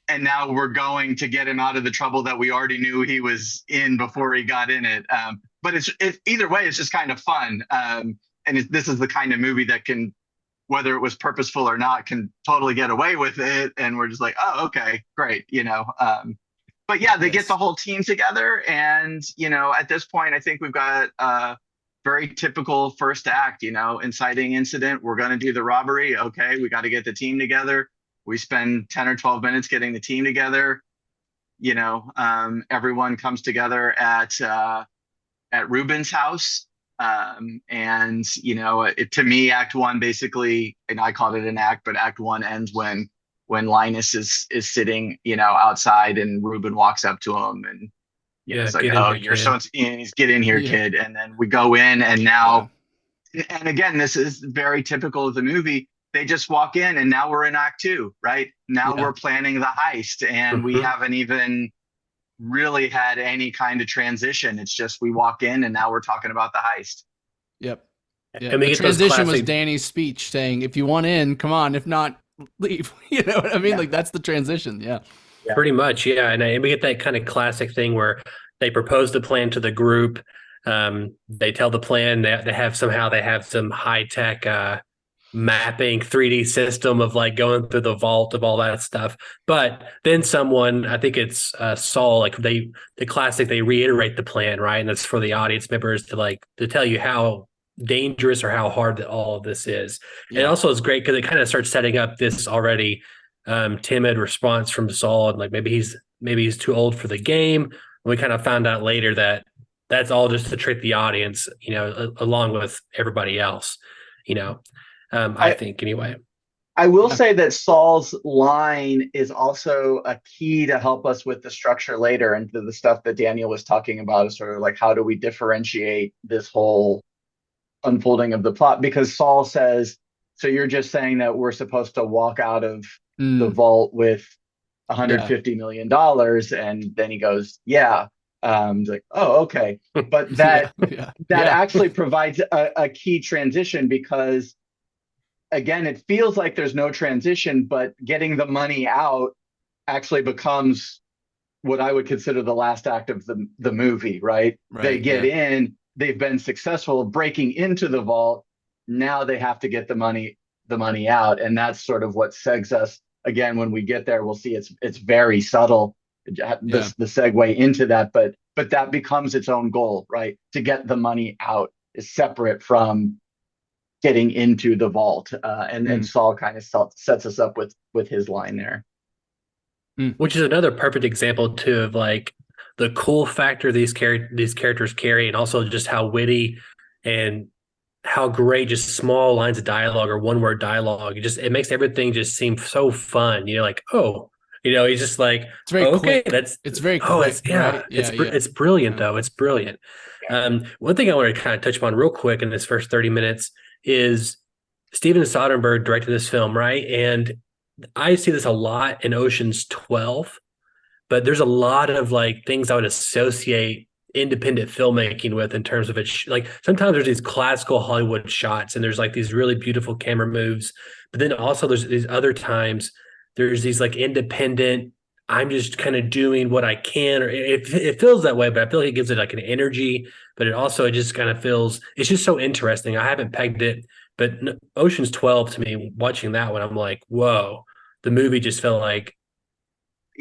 And now we're going to get him out of the trouble that we already knew he was in before he got in it. But it's either way, it's just kind of fun. And this is the kind of movie that can, whether it was purposeful or not, can totally get away with it. And we're just like, oh, okay, great. But yeah, they get the whole team together. And, at this point, I think we've got a very typical first act, inciting incident. We're going to do the robbery. Okay, we got to get the team together. We spend 10 or 12 minutes getting the team together. Everyone comes together at Ruben's house. To me, Act 1 basically, and I called it an act, but Act 1 ends when Linus is sitting, outside, and Ruben walks up to him and it's like, "Oh, you're so," and he's, "Get in here, kid." And then we go in, and now, and again, this is very typical of the movie. They just walk in, and now we're in Act 2, right? Now we're planning the heist, and we haven't even really had any kind of transition. It's just we walk in, and now we're talking about the heist. Yep. Yeah. And we the get those transition was classic- Danny's speech saying, "If you want in, come on. If not, leave." You know what I mean? Like that's the transition. Yeah. Pretty much, yeah. And we get that kind of classic thing where they propose the plan to the group. They tell the plan. They have some high tech mapping 3D system of like going through the vault of all that stuff. But then someone, I think it's Saul, like the classic, they reiterate the plan, right? And that's for the audience members to tell you how dangerous or how hard that all of this is. Yeah. And also it's great because it kind of starts setting up this already timid response from Saul, and like maybe he's too old for the game. And we kind of found out later that that's all just to trick the audience, along with everybody else, I think anyway. I will say that Saul's line is also a key to help us with the structure later, and to the stuff that Daniel was talking about, is sort of like, how do we differentiate this whole unfolding of the plot? Because Saul says, "So you're just saying that we're supposed to walk out of the vault with $150 million?" And then he goes, "Yeah." He's like, "Oh, okay." But that actually provides a key transition, because again, it feels like there's no transition, but getting the money out actually becomes what I would consider the last act of the movie, right? They get in, they've been successful breaking into the vault. Now they have to get the money the money out. And that's sort of what segs us again. When we get there, we'll see it's very subtle, Yeah. the segue into that, but that becomes its own goal, right? To get the money out is separate from getting into the vault. And Saul kind of sets us up with his line there. Which is another perfect example too of like the cool factor these characters carry, and also just how witty and how great just small lines of dialogue or one word dialogue. It makes everything just seem so fun. Like, oh, he's just like, It's very okay, quick. It's very quick. Right? It's brilliant though. It's brilliant. One thing I want to kind of touch upon real quick in this first 30 minutes is Steven Soderbergh directed this film, right? And I see this a lot in Ocean's 12, but there's a lot of like things I would associate independent filmmaking with in terms of it. Like sometimes there's these classical Hollywood shots and there's like these really beautiful camera moves, but then also there's these other times there's these like independent, I'm just kind of doing what I can, or it feels that way, but I feel like it gives it like an energy, but it just kind of feels, it's just so interesting. I haven't pegged it, but Ocean's 12 to me, watching that one, I'm like, whoa, the movie just felt like,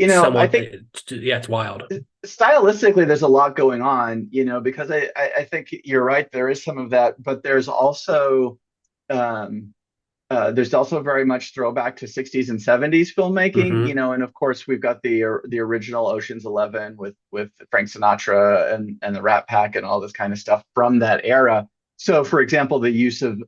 I think, it's wild. Stylistically, there's a lot going on, because I think you're right. There is some of that, but there's also very much throwback to 60s and 70s filmmaking, and of course we've got the original Ocean's 11 with Frank Sinatra and the Rat Pack and all this kind of stuff from that era. So, for example, the use of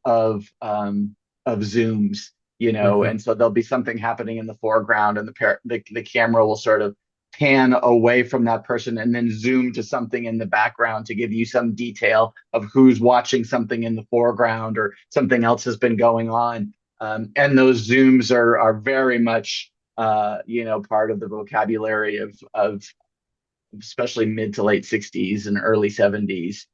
zooms, and so there'll be something happening in the foreground, and the camera will sort of pan away from that person and then zoom to something in the background to give you some detail of who's watching something in the foreground or something else has been going on. And those zooms are very much, part of the vocabulary of especially mid to late 60s and early 70s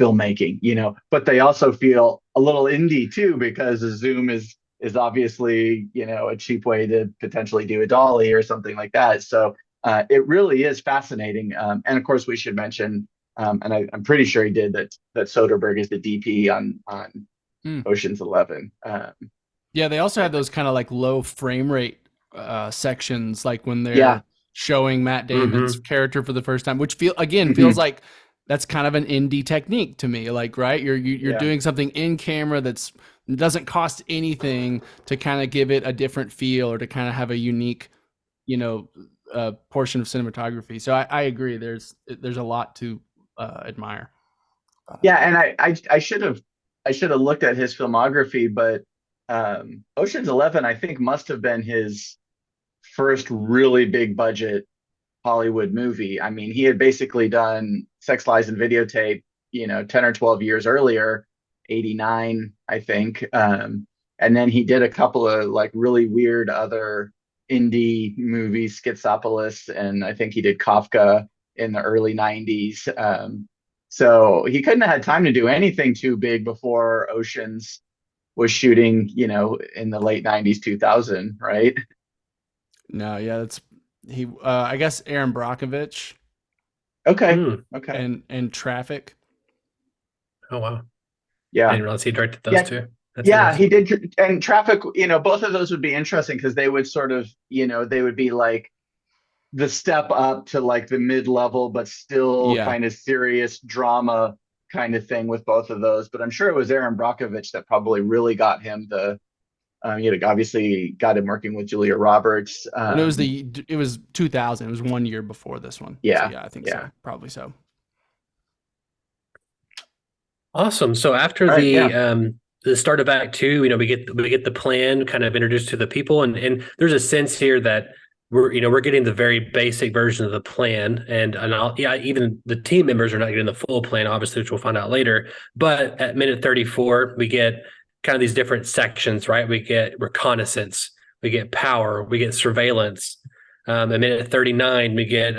filmmaking, but they also feel a little indie too, because a zoom is obviously, a cheap way to potentially do a dolly or something like that. So it really is fascinating. And of course, we should mention, and I'm pretty sure he did that Soderbergh is the DP on Ocean's 11. Yeah, they also have those kind of like low frame rate sections, like when they're showing Matt Damon's character for the first time, which feels like that's kind of an indie technique to me. Like, right, you're doing something in camera that doesn't cost anything to kind of give it a different feel or to kind of have a unique, portion of cinematography. So I agree. There's a lot to admire. Yeah, and I should have looked at his filmography, but Ocean's 11 I think must have been his first really big budget Hollywood movie. I mean, he had basically done Sex, Lies, and Videotape, 10 or 12 years earlier, 89, I think. And then he did a couple of like really weird other indie movies, Schizopolis, and I think he did Kafka in the early 90s. So he couldn't have had time to do anything too big before Oceans was shooting, in the late 90s, 2000, right? No, yeah, that's he. I guess Aaron Brockovich. Okay. Okay. And Traffic. Oh wow. Yeah. I didn't realize he directed those two. That's nice. He did. And Traffic, both of those would be interesting because they would sort of, they would be like the step up to like the mid-level, but still kind of serious drama kind of thing with both of those. But I'm sure it was Aaron Brockovich that probably really got him obviously got him working with Julia Roberts. It was 2000. It was 1 year before this one. Yeah. So, yeah, I think so. Probably so. Awesome. So after the start of Act 2, we get the plan kind of introduced to the people, and there's a sense here that we're getting the very basic version of the plan, and even the team members are not getting the full plan, obviously, which we'll find out later. But at minute 34, we get kind of these different sections, right? We get reconnaissance, we get power, we get surveillance. At minute 39, we get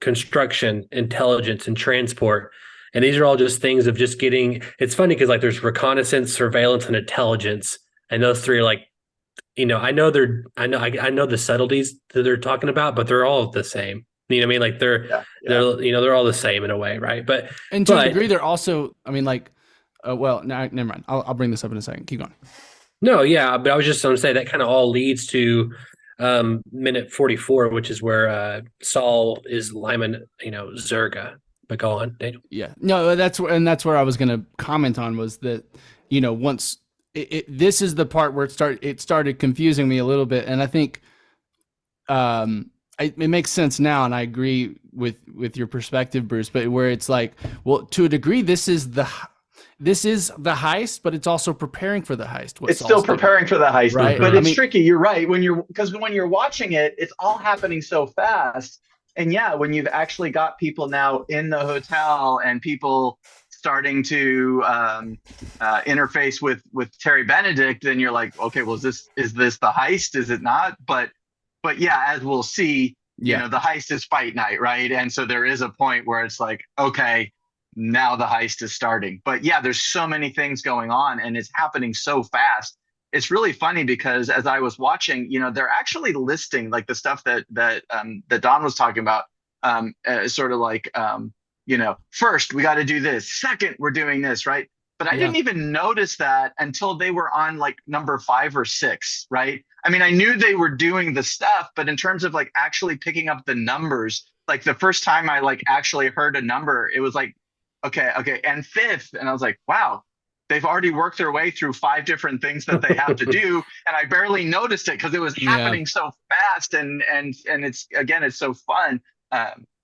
construction, intelligence, and transport. And these are all just things of just getting. It's funny because like there's reconnaissance, surveillance, and intelligence, and those three are like, I know the subtleties that they're talking about, but they're all the same. You know what I mean? Like they're all the same in a way, right? But to a degree, they're also. I mean, like, well, never mind. I'll bring this up in a second. Keep going. No, yeah, but I was just going to say that kind of all leads to minute 44, which is where Saul is Lyman, Zerga. But go on, Daniel. Yeah, no, that's where I was going to comment on was that, once this is the part where it started confusing me a little bit, and I think it makes sense now, and I agree with your perspective, Bruce. But where it's like, well, to a degree, this is the heist, but it's also preparing for the heist. It's still preparing for the heist, right? But it's tricky. You're right. Because when you're watching it, it's all happening so fast. And yeah, when you've actually got people now in the hotel and people starting to interface with Terry Benedict, then you're like, okay, well, is this the heist? Is it not? But yeah, as we'll see, the heist is fight night, right? And so there is a point where it's like, okay, now the heist is starting. But yeah, there's so many things going on and it's happening so fast. It's really funny because as I was watching, they're actually listing like the stuff that Don was talking about, sort of like, first we got to do this, second we're doing this, right? But I didn't even notice that until they were on like number 5 or 6, right? I mean, I knew they were doing the stuff, but in terms of like actually picking up the numbers, like the first time I like actually heard a number, it was like, okay, and 5th, and I was like, wow. They've already worked their way through 5 different things that they have to do, and I barely noticed it because it was happening so fast, and it's so fun.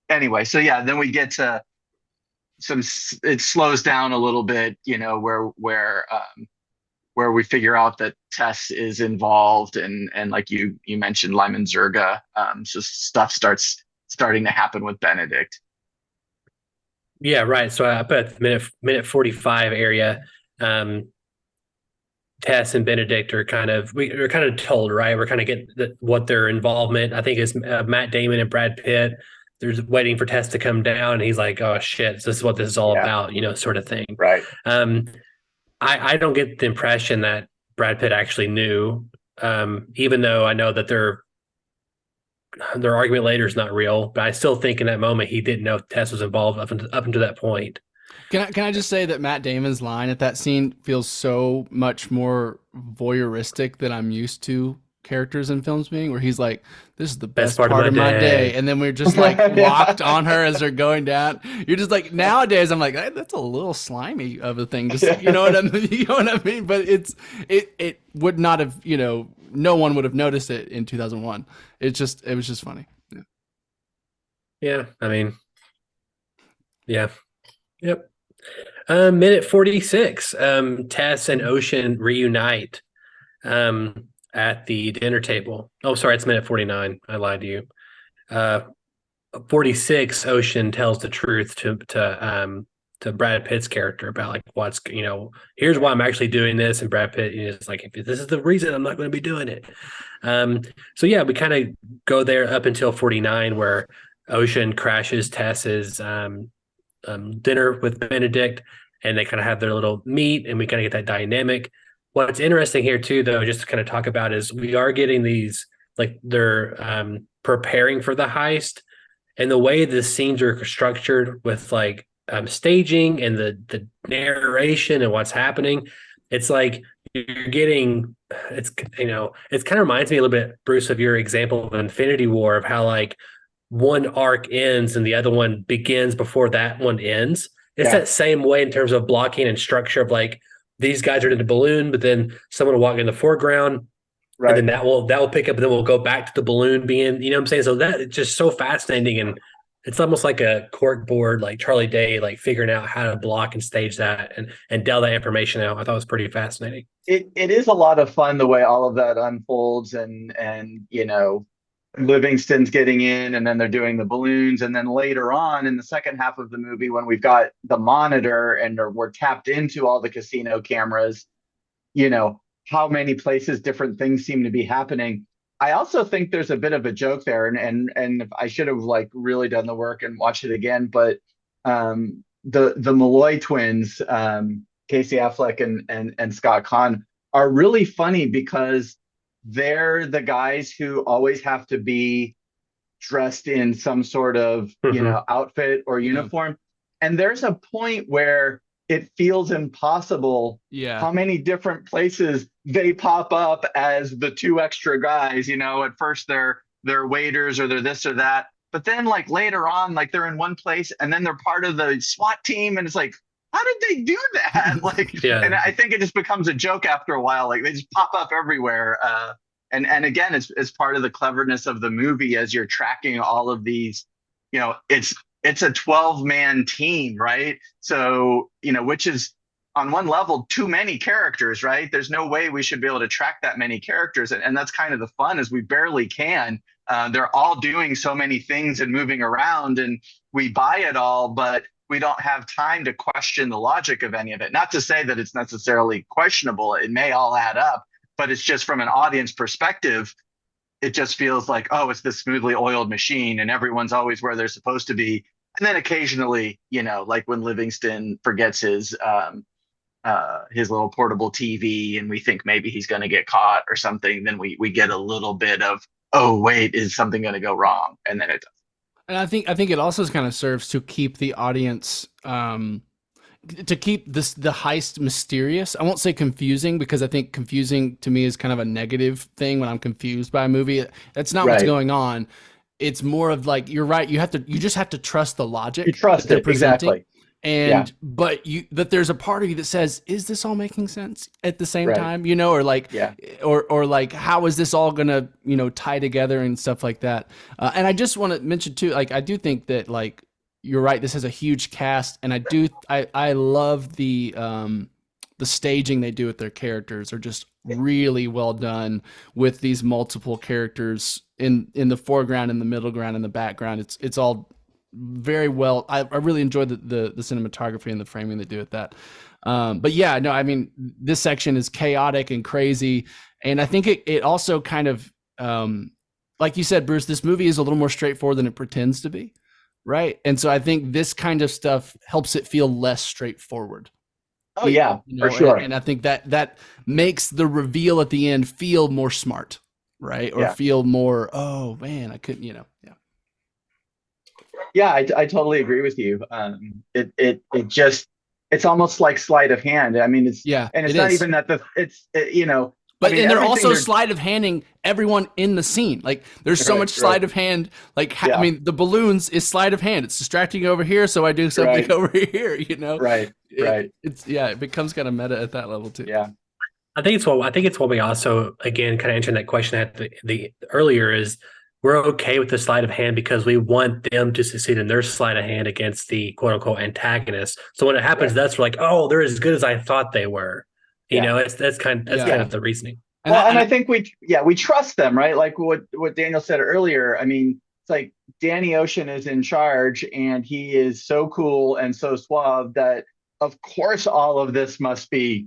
Anyway, so yeah, then we get to it slows down a little bit, where we figure out that Tess is involved, and like you mentioned Lyman Zerga, so stuff starting to happen with Benedict. Yeah, right. So I put at the minute 45 area. Tess and Benedict are we're kind of told, right? We're kind of getting what their involvement, I think, is Matt Damon and Brad Pitt. They're waiting for Tess to come down, and he's like, "Oh shit, this is what this is all about," sort of thing. Right. I don't get the impression that Brad Pitt actually knew, even though I know that their argument later is not real. But I still think in that moment he didn't know Tess was involved up until that point. Can I just say that Matt Damon's line at that scene feels so much more voyeuristic than I'm used to characters in films being, where he's like, "This is the best part of my day," and then we're just like locked on her as they're going down. You're just like, nowadays I'm like, that's a little slimy of a thing. Just you know what I mean? You know what I mean? But it would not have, no one would have noticed it in 2001. It was just funny. Yeah, I mean, yeah, yep. Minute 46, Tess and Ocean reunite at the dinner table. Oh, sorry, it's minute 49. I lied to you. 46, Ocean tells the truth to Brad Pitt's character about like what's, here's why I'm actually doing this. And Brad Pitt is like, if this is the reason, I'm not going to be doing it. So yeah, we kind of go there up until 49 where Ocean crashes Tess's dinner with Benedict, and they kind of have their little meet, and we kind of get that dynamic. What's interesting here too, though, just to kind of talk about, is we are getting these, like, they're preparing for the heist, and the way the scenes are structured with like staging and the narration and what's happening, it's like you're getting, it kind of reminds me a little bit, Bruce, of your example of Infinity War, of how like one arc ends and the other one begins before that one ends. It's that same way in terms of blocking and structure of like, these guys are in the balloon, but then someone will walk in the foreground, right? And then that will pick up, and then we'll go back to the balloon being, what I'm saying? So that it's just so fascinating, and it's almost like a cork board, like Charlie Day, like figuring out how to block and stage that and delve that information out. I thought it was pretty fascinating. It is a lot of fun the way all of that unfolds, and Livingston's getting in, and then they're doing the balloons, and then later on in the second half of the movie, when we've got the monitor and we're tapped into all the casino cameras, how many places different things seem to be happening. I also think there's a bit of a joke there, and I should have like really done the work and watched it again, but the Malloy twins, Casey Affleck and Scott Conn, are really funny because they're the guys who always have to be dressed in some sort of, outfit or uniform. And there's a point where it feels impossible Yeah. how many different places they pop up as the two extra guys. At first they're waiters or they're this or that, but then like later on, like they're in one place and then they're part of the SWAT team, and it's like, how did they do that? Like, Yeah. and I think it just becomes a joke after a while. Like they just pop up everywhere. And again, it's part of the cleverness of the movie as you're tracking all of these. It's a 12-man team, right? So, which is on one level too many characters, right? There's no way we should be able to track that many characters, and that's kind of the fun, is we barely can. They're all doing so many things and moving around, and we buy it all, but we don't have time to question the logic of any of it. Not to say that it's necessarily questionable. It may all add up, but it's just from an audience perspective, it just feels like, oh, it's this smoothly oiled machine and everyone's always where they're supposed to be. And then occasionally, like when Livingston forgets his little portable TV and we think maybe he's going to get caught or something, then we get a little bit of, oh, wait, is something going to go wrong? And then it does. And I think it also kind of serves to keep the audience, to keep the heist mysterious. I won't say confusing, because I think confusing to me is kind of a negative thing when I'm confused by a movie. That's not what's going on. It's more of like, you're right. You just have to trust the logic. You trust it, exactly. And but there's a part of you that says, is this all making sense at the same time? Or like, or like, how is this all gonna tie together and stuff like that? And I just want to mention too, like, I do think that, like, you're right, this has a huge cast, and I love the staging they do with their characters are just really well done, with these multiple characters in the foreground, in the middle ground, in the background. It's all very well. I really enjoyed the cinematography and the framing they do with that. But yeah, no, I mean, this section is chaotic and crazy, and I think it also kind of, like you said, Bruce, this movie is a little more straightforward than it pretends to be, right? And so I think this kind of stuff helps it feel less straightforward. Oh yeah, for sure. And I think that makes the reveal at the end feel more smart, right? Or feel more, oh man, I couldn't, yeah. Yeah, I totally agree with you. It's almost like sleight of hand. I mean, it's not even that But they're also sleight of handing everyone in the scene. Like, there's so much sleight of hand. Like, I mean, the balloons is sleight of hand. It's distracting over here, so I do something over here. Right. It becomes kind of meta at that level too. Yeah. I think it's what we also, again, kind of answering that question at the earlier, is we're okay with the sleight of hand because we want them to succeed in their sleight of hand against the quote unquote antagonist. So when it happens, that's like, oh, they're as good as I thought they were. That's kind of the reasoning. And I think we trust them, right? Like what Daniel said earlier. I mean, it's like Danny Ocean is in charge, and he is so cool and so suave that, of course, all of this must be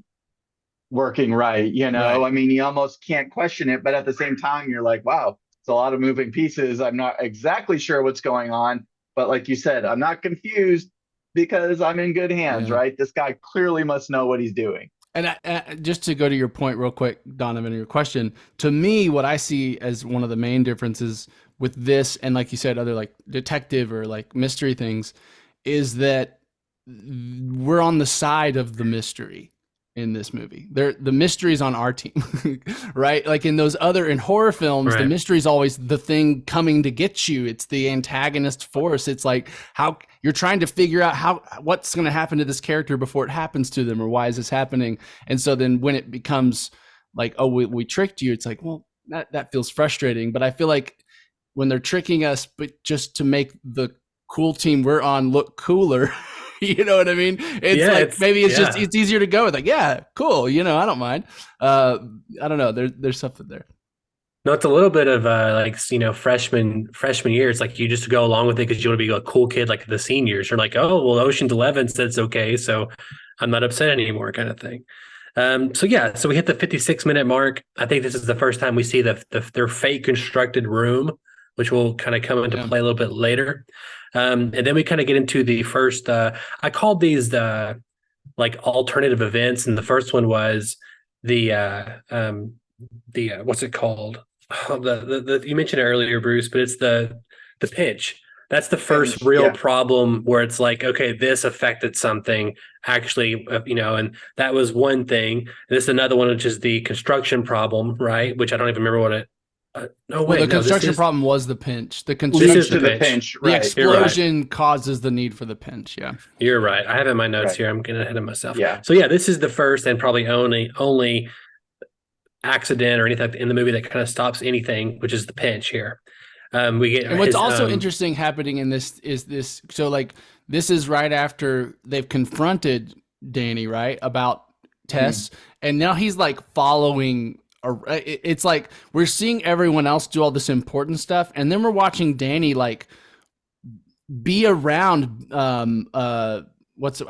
working right. Right. I mean, you almost can't question it, but at the same time, you're like, wow, it's a lot of moving pieces. I'm not exactly sure what's going on, but like you said, I'm not confused because I'm in good hands, right? This guy clearly must know what he's doing. And just to go to your point real quick, Donovan, your question, to me, what I see as one of the main differences with this and, like you said, other like detective or like mystery things, is that we're on the side of the mystery in this movie. The mystery is on our team, right? Like in horror films, the mystery is always the thing coming to get you. It's the antagonist force. It's like how you're trying to figure out what's going to happen to this character before it happens to them, or why is this happening? And so then when it becomes like, oh, we tricked you, it's like, well, that feels frustrating. But I feel like when they're tricking us, but just to make the cool team we're on look cooler, you know what I mean? It's just, it's easier to go with, like, yeah, cool. I don't mind. I don't know. There's something there. No, it's a little bit of freshman year. It's like you just go along with it because you want to be a cool kid like the seniors. You're like, oh, well, Ocean's 11 said it's okay, so I'm not upset anymore, kind of thing. So we hit the 56-minute mark. I think this is the first time we see their fake constructed room, which will kind of come into play a little bit later. And then we kind of get into the first, I called these like alternative events. And the first one was the what's it called? You mentioned it earlier, Bruce, but it's the pitch. That's the first And real yeah, problem where it's like, okay, this affected something actually, and that was one thing. This is another one, which is the construction problem, right? Which I don't even remember what it. No, Well, wait, the no, construction problem was the pinch. The this is leads construction, the to the pinch. pinch, the right? You're right. explosion causes the need for the pinch. Yeah. You're right. I have it in my notes Right. here. I'm getting ahead of myself. Yeah. So yeah, this is the first and probably only accident or anything in the movie that kind of stops anything, which is the pinch here. We get And what's his, also interesting happening in this is this. So like this is right after they've confronted Danny, right, about Tess, and now he's like following. It's like we're seeing everyone else do all this important stuff, and then we're watching Danny like be around what's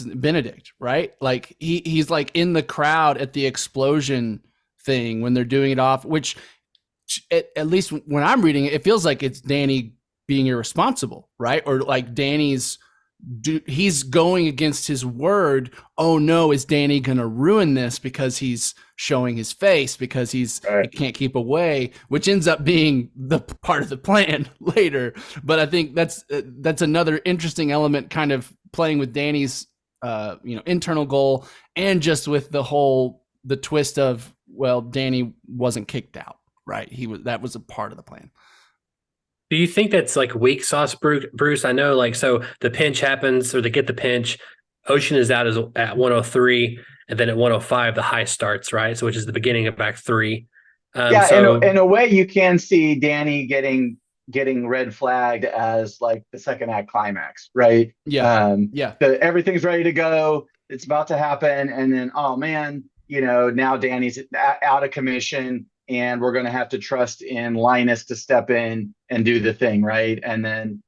Benedict, right? Like he's like in the crowd at the explosion thing when they're doing it off, which at least when I'm reading it, it feels like it's Danny being irresponsible, right? Or like he's going against his word. Oh no, is Danny gonna ruin this because he's showing his face because he can't keep away, which ends up being the part of the plan later. But I think that's another interesting element, kind of playing with Danny's internal goal, and just with the twist of, well, Danny wasn't kicked out, right? That was a part of the plan. Do you think that's like weak sauce, Bruce? I know, like, so the pinch happens, or they get the pinch. Ocean is out at 103, and then at 105, the high starts, right? So, which is the beginning of Act 3. In a way, you can see Danny getting red flagged as like the second act climax, right? Yeah, Everything's ready to go. It's about to happen, and then, oh man, now Danny's out of commission. And we're going to have to trust in Linus to step in and do the thing, right? And then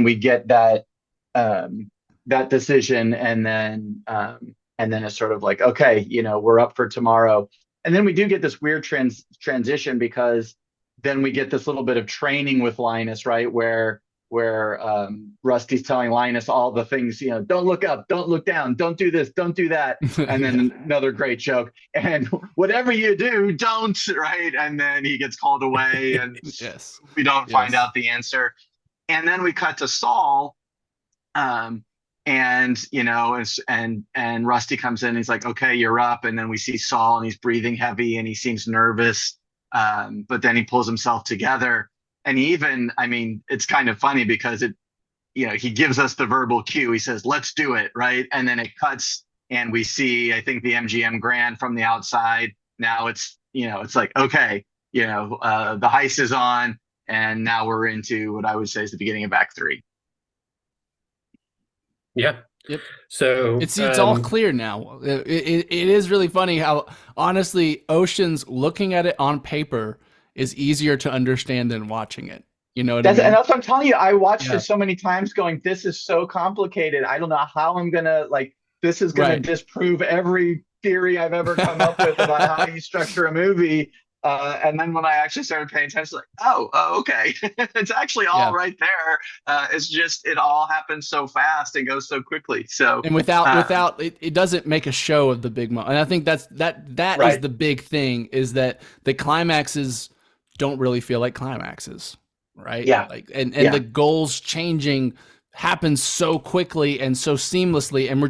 we get that decision, and then it's sort of like, okay, we're up for tomorrow. And then we do get this weird transition, because then we get this little bit of training with Linus, right? Where Rusty's telling Linus all the things, don't look up, don't look down, don't do this, don't do that. And then another great joke. And whatever you do, don't, right? And then he gets called away, and we don't find out the answer. And then we cut to Saul, and Rusty comes in, and he's like, okay, you're up. And then we see Saul, and he's breathing heavy, and he seems nervous. But then he pulls himself together. And it's kind of funny because he gives us the verbal cue. He says, let's do it, right? And then it cuts, and we see, I think, the MGM Grand from the outside. Now it's like, okay, the heist is on, and now we're into what I would say is the beginning of Act 3. Yeah. Yep. So it's all clear now. It is really funny how, honestly, Ocean's, looking at it on paper, is easier to understand than watching it. You know what I mean? And that's what I'm telling you. I watched it so many times going, this is so complicated. I don't know how I'm going to, this is going to disprove every theory I've ever come up with about how you structure a movie. And then when I actually started paying attention, okay, it's actually all right there. It's just, it all happens so fast and goes so quickly. So, and without it doesn't make a show of the big moment. And I think that is the big thing, is that the climaxes don't really feel like climaxes, right? Yeah. The goals changing happens so quickly and so seamlessly, and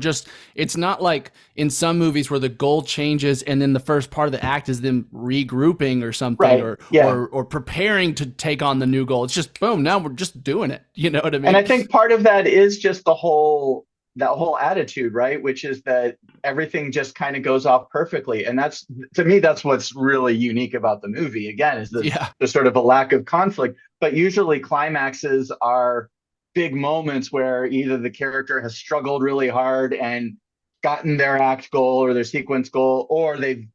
it's not like in some movies where the goal changes and then the first part of the act is them regrouping or something, or preparing to take on the new goal. It's just boom, now we're just doing it. You know what I mean? And I think part of that is just that whole attitude, right? Which is that everything just kind of goes off perfectly. And that's, to me, that's what's really unique about the movie, again, is there's sort of a lack of conflict. But usually climaxes are big moments where either the character has struggled really hard and gotten their act goal or their sequence goal, or they've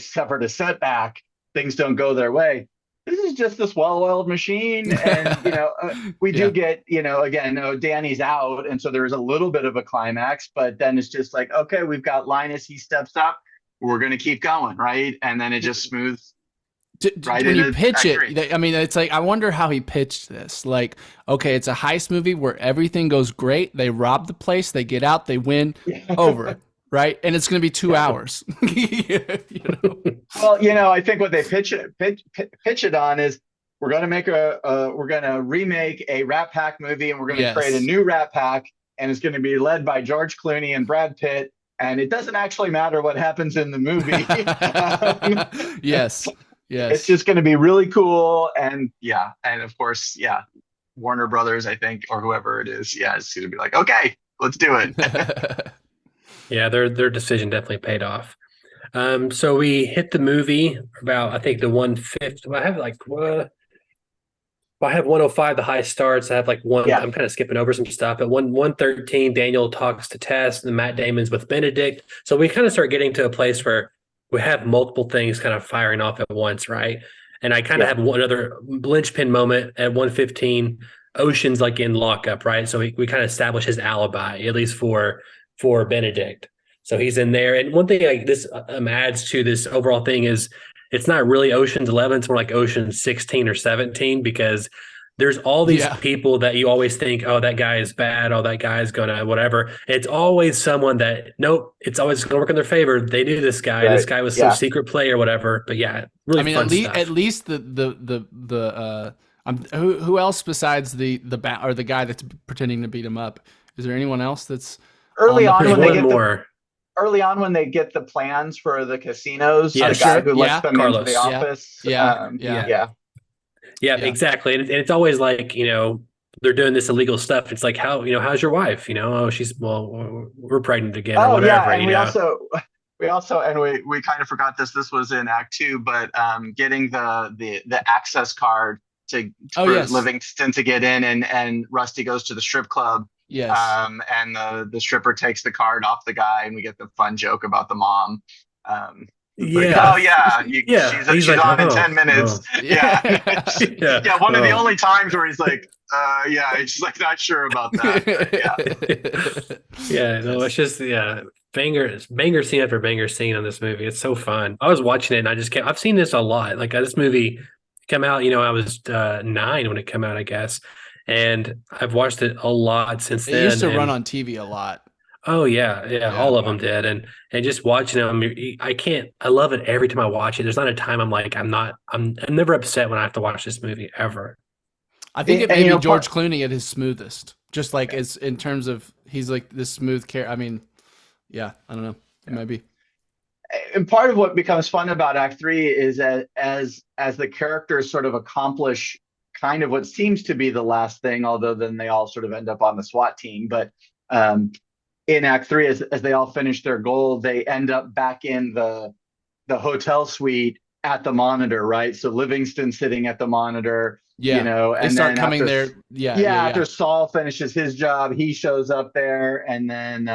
suffered a setback, things don't go their way. This is just this well-oiled machine, and we do get, again, Danny's out, and so there's a little bit of a climax, but then it's just like, okay, we've got Linus, he steps up, we're going to keep going, right? And then it just smooths right when you pitch it. Factory. It's like, I wonder how he pitched this. Like, okay, it's a heist movie where everything goes great. They rob the place, they get out, they win, over. Right, and it's going to be 2 hours. Well, I think what they pitch it on is we're gonna we're gonna remake a Rat Pack movie, and we're gonna create a Yes. new Rat Pack, and it's gonna be led by George Clooney and Brad Pitt. And it doesn't actually matter what happens in the movie. Yes. It's Yes. just going to be really cool. And yeah, and of course, yeah, Warner Brothers, I think, or whoever it is, yeah, it's going to be like, okay, let's do it. Yeah, their decision definitely paid off. So we hit the movie about, I think, the 150. I have like I have 105, the high starts. I have like one. Yeah. I'm kind of skipping over some stuff. But 113, Daniel talks to Tess, and Matt Damon's with Benedict. So we kind of start getting to a place where we have multiple things kind of firing off at once, right? And I kind of have one other linchpin moment at 115. Ocean's like in lockup, right? So we kind of establish his alibi, at least for Benedict. So he's in there. And one thing like this adds to this overall thing is it's not really Ocean's 11. It's more like Ocean's 16 or 17 because there's all these people that you always think, oh, that guy is bad. Oh, that guy's going to whatever. It's always someone that, nope, it's always going to work in their favor. They knew this guy. Right. This guy was some secret play or whatever. But yeah, really fun stuff. At least who else besides the guy that's pretending to beat him up? Is there anyone else that's early on when they get more? Early on, when they get the plans for the casinos, the guy who lets them into the office. Yeah, exactly. And it's always like, they're doing this illegal stuff. It's like, how's your wife? Oh, we're pregnant again or whatever. And we also, and we kind of forgot this. This was in Act 2, but getting the access card for Livingston to get in, and Rusty goes to the strip club. Yes. And the stripper takes the card off the guy, and we get the fun joke about the mom. She's like, on in 10 minutes. Oh. Yeah. One of the only times where he's like, he's like not sure about that. It's just banger scene after banger scene on this movie. It's so fun. I was watching it and I've seen this a lot. Like this movie came out, I was 9 when it came out, I guess. And I've watched it a lot since then. It used to run on TV a lot. Oh yeah, all of them did, and just watching them, I love it every time I watch it. There's not a time I'm like, I'm never upset when I have to watch this movie ever. I think it may be George Clooney at his smoothest, just like as in terms of he's like this smooth character. I mean, I don't know, it might be. And part of what becomes fun about Act 3 is as the characters sort of accomplish kind of what seems to be the last thing, although then they all sort of end up on the SWAT team. But in Act 3, as they all finish their goal, they end up back in the hotel suite at the monitor, right? So Livingston sitting at the monitor, and they start then coming after, there. After Saul finishes his job, he shows up there, and then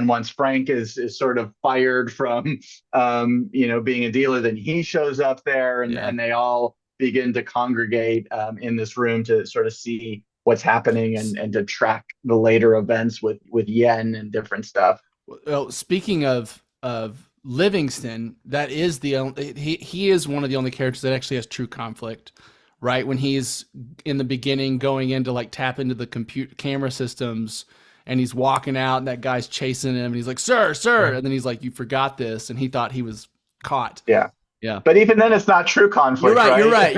once Frank is sort of fired from being a dealer, then he shows up there, and they all begin to congregate in this room to sort of see what's happening and to track the later events with Yen and different stuff. Well, speaking of Livingston, that is he is one of the only characters that actually has true conflict, right? When he's in the beginning going in to like tap into the camera systems, and he's walking out, and that guy's chasing him, and he's like, "Sir," and then he's like, "You forgot this," and he thought he was caught. Yeah. But even then, it's not true conflict. You're right.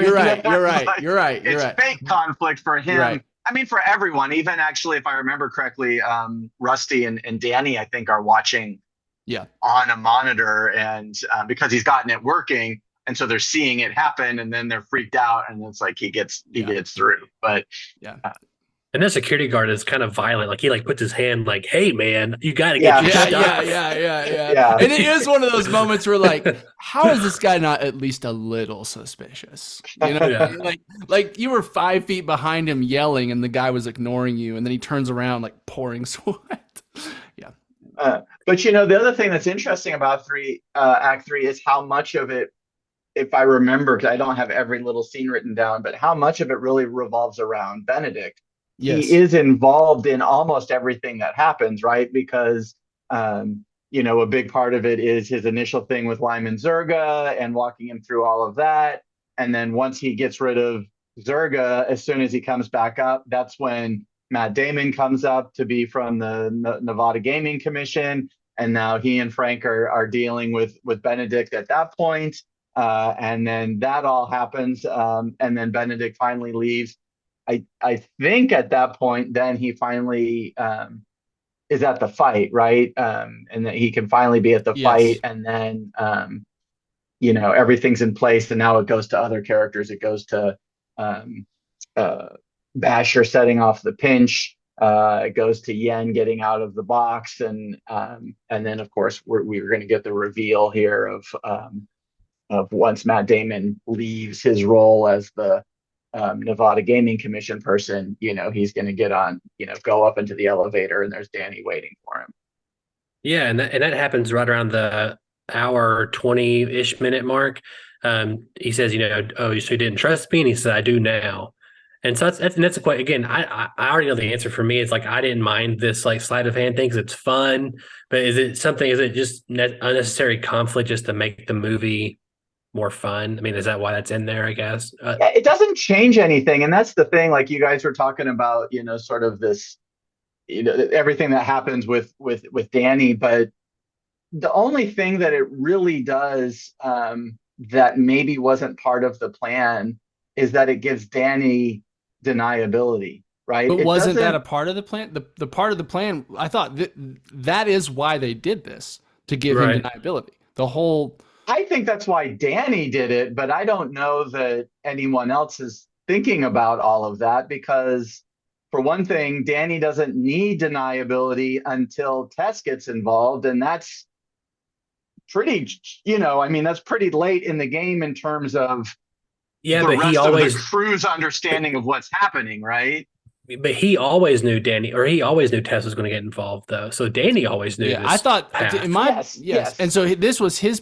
It's fake conflict for him. Right. I mean, for everyone, even actually, if I remember correctly, Rusty and Danny, I think, are watching on a monitor, and because he's gotten it working, and so they're seeing it happen, and then they're freaked out, and it's like he gets through. But and that security guard is kind of violent. Like he puts his hand like, "Hey man, you got to get your stuff." Yeah. And it is one of those moments where like, how is this guy not at least a little suspicious? Like you were 5 feet behind him yelling, and the guy was ignoring you, and then he turns around like pouring sweat. But the other thing that's interesting about Act 3 is how much of it, if I remember, because I don't have every little scene written down, but how much of it really revolves around Benedict. Yes. He is involved in almost everything that happens, right? Because, a big part of it is his initial thing with Lyman Zerga and walking him through all of that. And then once he gets rid of Zerga, as soon as he comes back up, that's when Matt Damon comes up to be from the Nevada Gaming Commission. And now he and Frank are dealing with Benedict at that point. And then that all happens. And then Benedict finally leaves. I think at that point, then he finally is at the fight, right? And that he can finally be at the fight. And then, everything's in place. And now it goes to other characters. It goes to Basher setting off the pinch. It goes to Yen getting out of the box, and then of course we're going to get the reveal here of once Matt Damon leaves his role as the Nevada Gaming Commission person, he's going to get on, go up into the elevator, and there's Danny waiting for him. Yeah, and that happens right around the hour 20-ish minute mark. He says, oh, so you didn't trust me, and he said, I do now. And so that's a quite, again, I already know the answer. For me, it's like I didn't mind this like sleight of hand thing because it's fun, but is it just unnecessary conflict just to make the movie more fun? I mean, is that why that's in there, I guess? It doesn't change anything. And that's the thing, like you guys were talking about, sort of this, everything that happens with Danny, but the only thing that it really does that maybe wasn't part of the plan is that it gives Danny deniability, right? But wasn't that a part of the plan? The part of the plan, I thought that is why they did this, to give him deniability. I think that's why Danny did it, but I don't know that anyone else is thinking about all of that, because for one thing, Danny doesn't need deniability until Tess gets involved, and that's pretty, that's pretty late in the game in terms of the rest of the crew's understanding of what's happening, right? But he always knew he always knew Tess was going to get involved, though. So Danny always knew. Yeah, I thought yes. And so this was his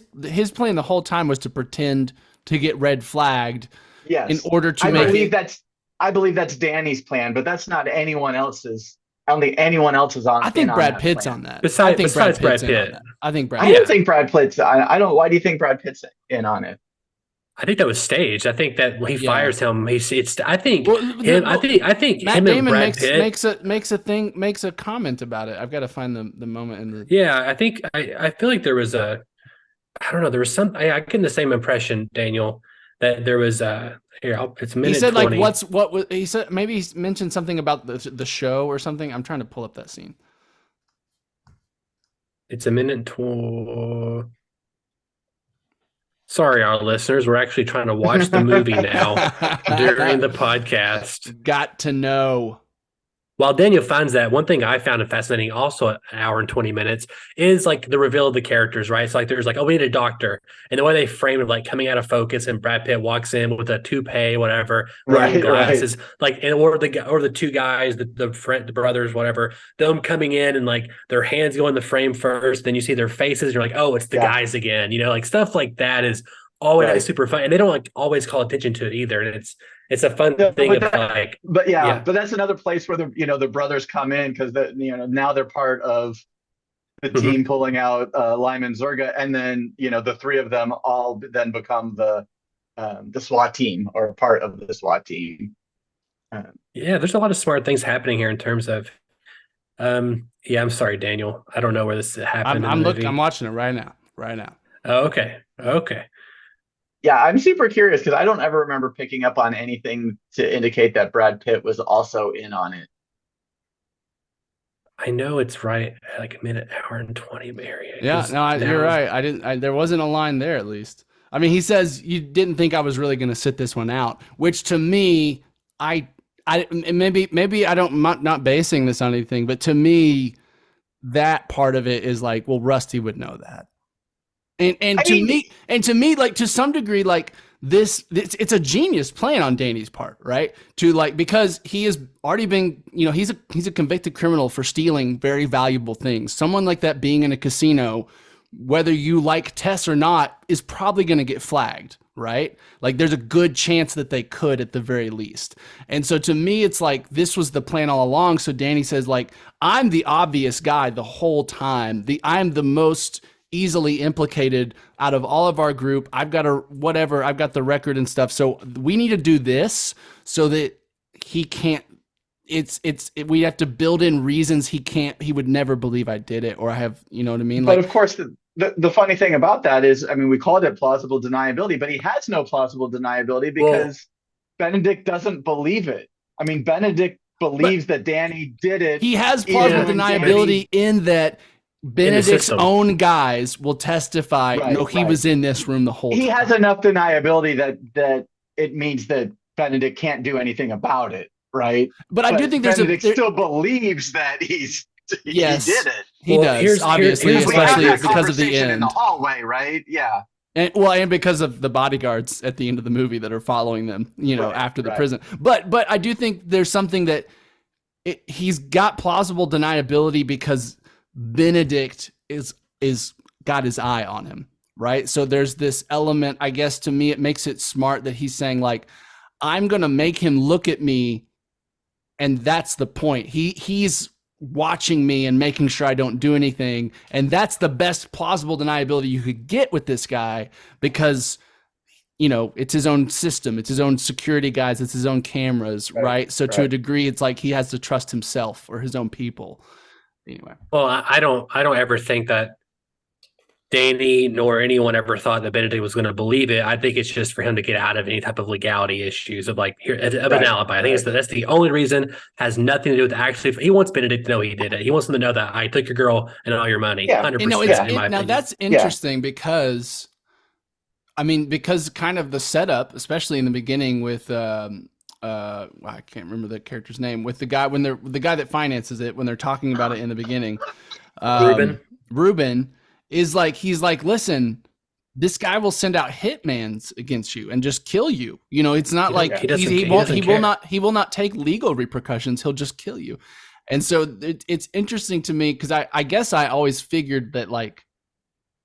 plan the whole time, was to pretend to get red flagged. Yes. In order to I believe that's Danny's plan, but that's not anyone else's. I don't think anyone else is on. I think Brad Pitt's on that. Besides Brad Pitt. I think Brad. I don't think Brad Pitt's. I don't. Why do you think Brad Pitt's in on it? I think that was staged. I think that when he fires him, I think Matt him Damon and Brad Pitt makes a comment about it. I've got to find the moment in the. Yeah, I think I feel like there was I don't know. There was some. I get the same impression, Daniel, that there was it's minute. He said 20. he said maybe he mentioned something about the show or something. I'm trying to pull up that scene. It's a minute 20. Sorry, our listeners. We're actually trying to watch the movie now during the podcast. Got to know. While Daniel finds that, one thing I found fascinating, also an hour and 20 minutes, is like the reveal of the characters, right? So like there's like, oh, we need a doctor. And the way they frame it, like coming out of focus, and Brad Pitt walks in with a toupee, whatever, running glasses, like, or the two guys, the brothers, whatever, them coming in and like their hands go in the frame first, then you see their faces, you're like, oh, it's the guys again, like stuff like that is always super fun. And they don't like always call attention to it either. And it's a fun thing but that's another place where the brothers come in, because now they're part of the team pulling out Lyman Zerga, and then the three of them all then become the SWAT team, or part of the SWAT team. There's a lot of smart things happening here in terms of I'm sorry, Daniel, I don't know where this happened. I'm watching it right now. Oh, okay. Yeah, I'm super curious, because I don't ever remember picking up on anything to indicate that Brad Pitt was also in on it. I know it's right at like a minute, hour and 20 area. Yeah, you're right. There wasn't a line there, at least. I mean, he says you didn't think I was really going to sit this one out, which to me, maybe I don't, not basing this on anything, but to me, that part of it is like, well, Rusty would know that. And to me, like to some degree, like it's a genius plan on Danny's part, right? To like, because he has already been, he's a convicted criminal for stealing very valuable things. Someone like that being in a casino, whether you like Tess or not, is probably going to get flagged, right? Like there's a good chance that they could at the very least. And so to me, it's like this was the plan all along. So Danny says, like, I'm the obvious guy the whole time. I'm the most easily implicated out of all of our group. I've got the record and stuff. So we need to do this so that he can't, we have to build in reasons he would never believe I did it, or I have, you know what I mean? But of course, the funny thing about that is, I mean, we called it plausible deniability, but he has no plausible deniability Well, because Benedict doesn't believe it. I mean, Benedict But believes that Danny did it. he has even plausible when deniability in that in the Benedict's system. own guys will testify, no, he Right. was in this room the whole He time. has enough deniability that it means that Benedict can't do anything about it, right? But I do think there's Benedict still believes that he yes, did it. he Well, does, obviously, here's We have especially that because of the conversation in the end. hallway, right? Yeah. And because of the bodyguards at the end of the movie that are following them, Right, after the right. prison. But I do think there's something that he's got plausible deniability because Benedict is got his eye on him, right? So there's this element, I guess, to me, it makes it smart that he's saying, like, I'm gonna make him look at me, and that's the point. He's watching me and making sure I don't do anything, and that's the best plausible deniability you could get with this guy, because it's his own system, it's his own security guys, it's his own cameras, right? So to a degree, it's like he has to trust himself or his own people. Anyway, well, I don't ever think that Danny nor anyone ever thought that Benedict was going to believe it. I think it's just for him to get out of any type of legality issues of an alibi. I think that's the only reason. Has nothing to do with actually. He wants Benedict to know he did it. He wants him to know that I took your girl and all your money. Yeah. 100%. now that's interesting because, I mean, because kind of the setup, especially in the beginning with I can't remember the character's name, with the guy the guy that finances it, when they're talking about it in the beginning, Ruben is like, he's like, listen, this guy will send out hitmans against you and just kill you. It's not like he will not take legal repercussions. He'll just kill you. And so it's interesting to me because I guess I always figured that, like,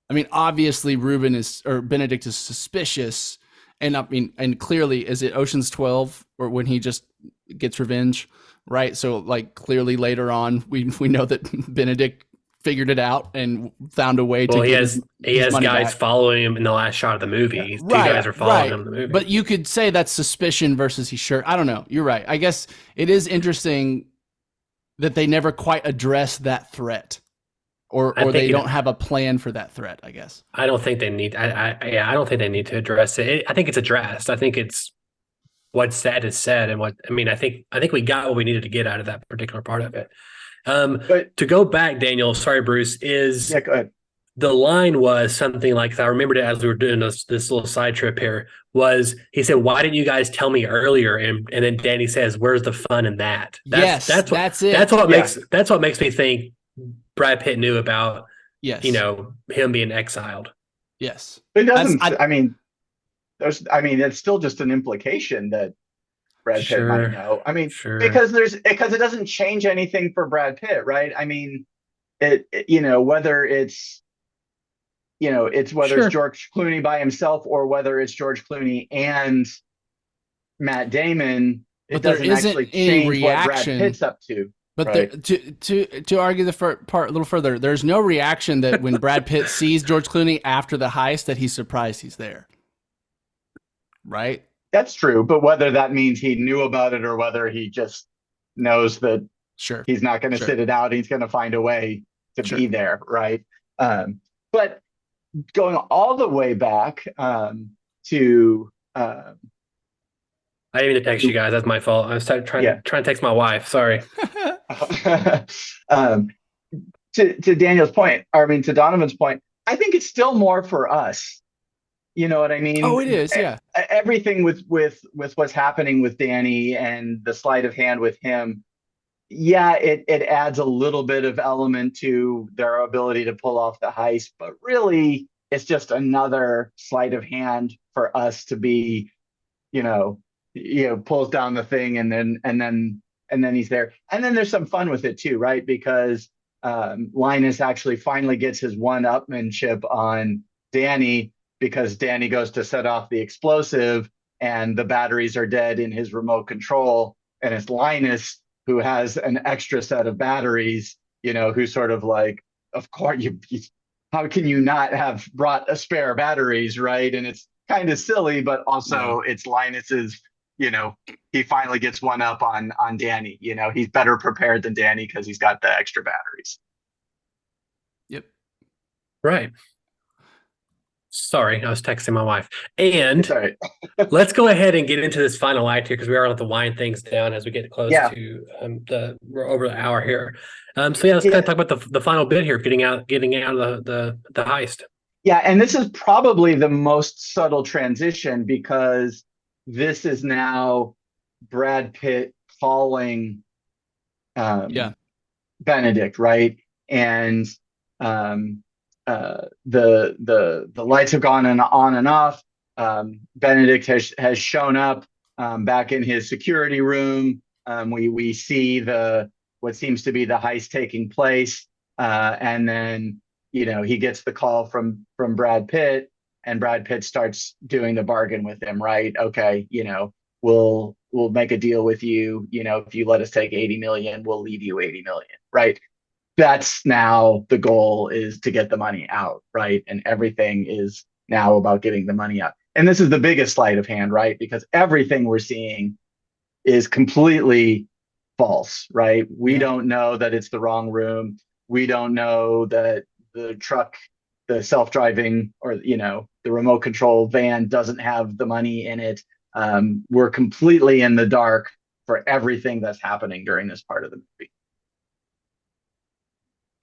I mean, obviously Benedict is suspicious, and I mean, and clearly, is it Ocean's 12 or when he just gets revenge, right? So like clearly later on, we know that Benedict figured it out and found a way to get he has guys back. following him in the last shot of the movie. Two guys are following him in the movie. But you could say that's suspicion versus he's sure. I don't know. You're right. I guess it is interesting that they never quite address that threat, or they don't have a plan for that threat, I guess. I don't think they need. I don't think they need to address it. I think it's addressed. I think it's what's said is said, and I think we got what we needed to get out of that particular part of it. But to go back, Daniel, sorry, Bruce, go ahead. The line was something like, I remembered it as we were doing this little side trip here, was he said, why didn't you guys tell me earlier? And then Danny says, where's the fun in that? That's it. That's what makes me think Brad Pitt knew about, him being exiled. Yes. It doesn't, it's still just an implication that Brad Pitt might know. I mean, because it doesn't change anything for Brad Pitt, right? I mean, whether it's George Clooney by himself or whether it's George Clooney and Matt Damon, it doesn't actually change what Brad Pitt's up to. But to argue the part a little further, there's no reaction that when Brad Pitt sees George Clooney after the heist that he's surprised he's there, right? That's true, but whether that means he knew about it or whether he just knows that he's not going to sit it out, he's going to find a way to be there, right? But going all the way back to I didn't mean to text you guys. That's my fault. I was trying to text my wife. Sorry. To Daniel's point, to Donovan's point, I think it's still more for us. You know what I mean? Oh, it is, yeah. Everything with what's happening with Danny and the sleight of hand with him, it adds a little bit of element to their ability to pull off the heist, but really it's just another sleight of hand for us to be, pulls down the thing and then he's there. And then there's some fun with it too, right? Because Linus actually finally gets his one-upmanship on Danny, because Danny goes to set off the explosive and the batteries are dead in his remote control. And it's Linus who has an extra set of batteries, who's sort of like, of course, how can you not have brought a spare batteries, right? And it's kind of silly, but also it's Linus's, he finally gets one up on Danny. He's better prepared than Danny because he's got the extra batteries. Yep. Right. Sorry, I was texting my wife. And It's all right. let's go ahead and get into this final act here because we are going to have to wind things down as we get close Yeah. to we're over the hour here. So yeah, let's kind of talk about the final bit here, getting out of the heist. Yeah, and this is probably the most subtle transition because this is now Brad Pitt calling Benedict, right? And the lights have gone on and off. Benedict has shown up back in his security room. We see what seems to be the heist taking place, and then he gets the call from Brad Pitt, and Brad Pitt starts doing the bargain with him, right? Okay, we'll make a deal with you. If you let us take 80 million, we'll leave you 80 million, right? That's now the goal, is to get the money out, right? And everything is now about getting the money out. And this is the biggest sleight of hand, right? Because everything we're seeing is completely false, right? We don't know that it's the wrong room. We don't know that the truck, the self-driving, or the remote control van doesn't have the money in it. We're completely in the dark for everything that's happening during this part of the movie.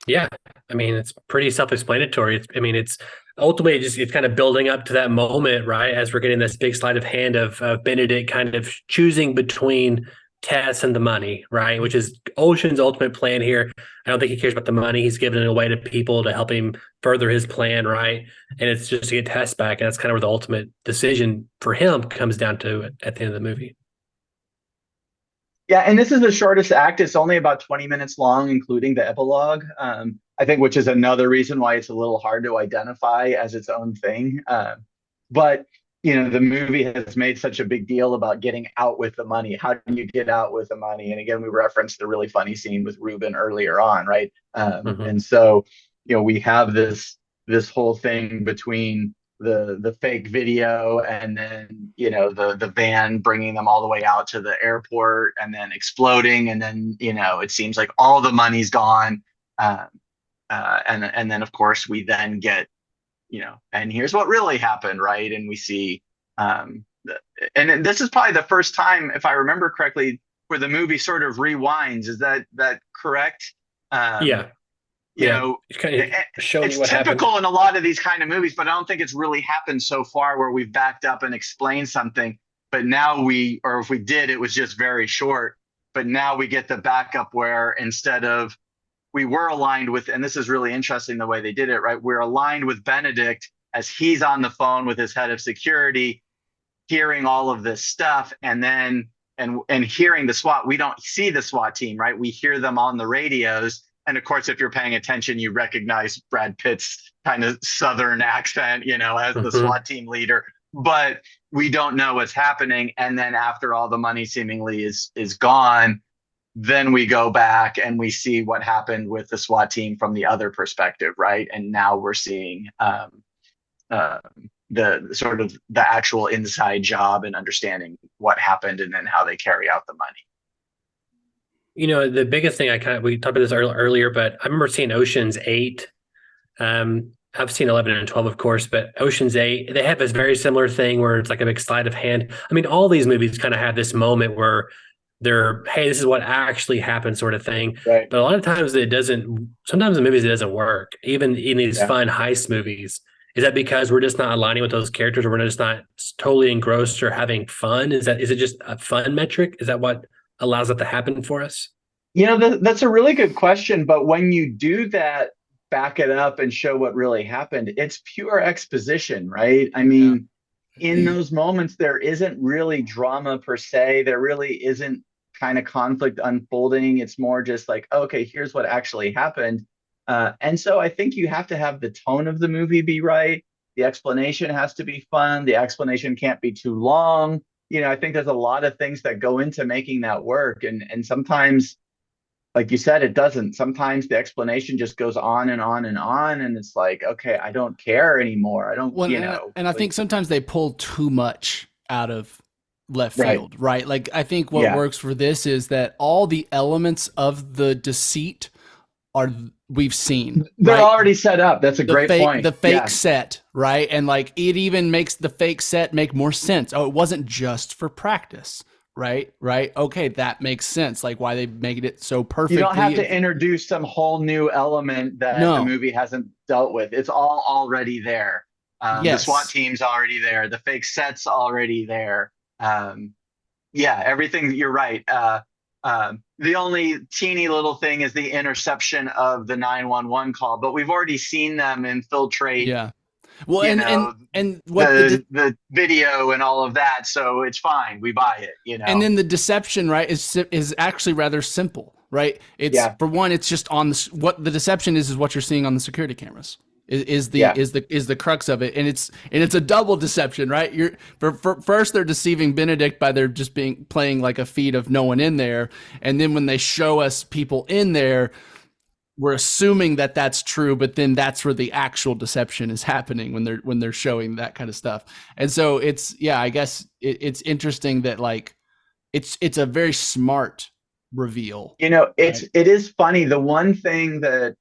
Yeah, I mean, it's pretty self-explanatory. It's ultimately it's kind of building up to that moment, right? As we're getting this big sleight of hand of Benedict kind of choosing between Tess and the money, right? Which is Ocean's ultimate plan here. I don't think he cares about the money. He's giving it away to people to help him further his plan, right? And it's just to get Tess back. And that's kind of where the ultimate decision for him comes down to at the end of the movie. Yeah, and this is the shortest act. It's only about 20 minutes long, including the epilogue. I think, which is another reason why it's a little hard to identify as its own thing. But the movie has made such a big deal about getting out with the money. How do you get out with the money? And again, we referenced the really funny scene with Ruben earlier on, right? And so, we have this whole thing between the fake video and then the van bringing them all the way out to the airport and then exploding, and then it seems like all the money's gone, and then of course we then get and here's what really happened, right? And we see and this is probably the first time, if I remember correctly, where the movie sort of rewinds. Is that correct? Yeah. It's kind of showing you what typical happened in a lot of these kind of movies, but I don't think it's really happened so far where we've backed up and explained something. But now or if we did, it was just very short. But now we get the backup where instead of we were aligned with, and this is really interesting the way they did it, right? We're aligned with Benedict as he's on the phone with his head of security, hearing all of this stuff, and then and hearing the SWAT. We don't see the SWAT team, right? We hear them on the radios. And of course, if you're paying attention, you recognize Brad Pitt's kind of Southern accent, as the SWAT team leader. But we don't know what's happening. And then after all the money seemingly is gone, then we go back and we see what happened with the SWAT team from the other perspective, right? And now we're seeing the sort of the actual inside job and understanding what happened and then how they carry out the money. The biggest thing we talked about this earlier, but I remember seeing Ocean's 8. I've seen 11 and 12, of course, but Ocean's 8, they have this very similar thing where it's like a big sleight of hand. I mean, all these movies kind of have this moment where they're, hey, this is what actually happened sort of thing. Right. But a lot of times sometimes in movies it doesn't work. Even in these fun heist movies. Is that because we're just not aligning with those characters, or we're just not totally engrossed or having fun? Is it just a fun metric? Is that what allows that to happen for us? That's a really good question. But when you do that, back it up and show what really happened, it's pure exposition, right? I mean, in those moments, there isn't really drama per se. There really isn't kind of conflict unfolding. It's more just like, okay, here's what actually happened. And so I think you have to have the tone of the movie be right. The explanation has to be fun. The explanation can't be too long. I think there's a lot of things that go into making that work. And sometimes, like you said, it doesn't. Sometimes the explanation just goes on and on and on. And it's like, okay, I don't care anymore. I don't, And I think sometimes they pull too much out of left field, right? Like, I think what works for this is that all the elements of the deceit we've seen. They're right? already set up. That's a great point. The fake Yeah. set, right? And like it even makes the fake set make more sense. Oh, it wasn't just for practice, right? Right? Okay, that makes sense. Like why they made it so perfectly. You don't have to introduce some whole new element that the movie hasn't dealt with. It's all already there. The SWAT team's already there. The fake set's already there. Yeah, everything. You're right. The only teeny little thing is the interception of the 911 call, but we've already seen them infiltrate. Yeah. Well, and what the video and all of that, so it's fine. We buy it, you know. And then the deception, right, is actually rather simple, right? It's for one, it's just on what the deception is what you're seeing on the security cameras. Is the crux of it, and it's a double deception, right? First they're deceiving Benedict by their just playing like a feed of no one in there, and then when they show us people in there, we're assuming that that's true, but then that's where the actual deception is happening when they're showing that kind of stuff. And so I guess it's interesting that like it's a very smart reveal. You know, it is funny. The one thing that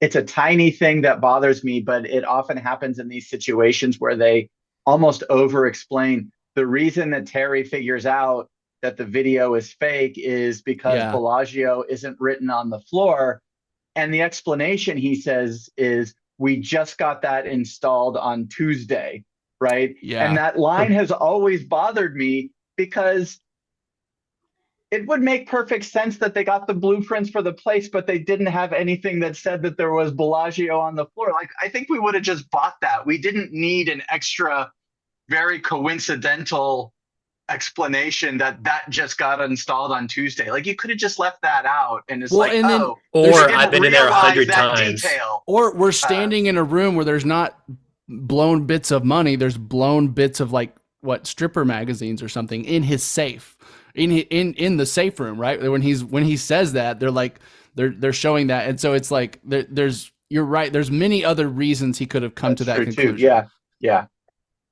it's a tiny thing that bothers me, but it often happens in these situations where they almost over-explain. The reason that Terry figures out that the video is fake is because Bellagio isn't written on the floor. And the explanation, he says, is we just got that installed on Tuesday, right? Yeah. And that line has always bothered me because it would make perfect sense that they got the blueprints for the place, but they didn't have anything that said that there was Bellagio on the floor. Like, I think we would have just bought that. We didn't need an extra, very coincidental explanation that just got installed on Tuesday. Like, you could have just left that out, and it's or I've been in there 100 times. Detail. Or we're standing in a room where there's not blown bits of money. There's blown bits of like stripper magazines or something in his safe. In the safe room, right? When he says that, they're like they're showing that, and so it's like you're right. There's many other reasons he could have come to that conclusion. Too. Yeah.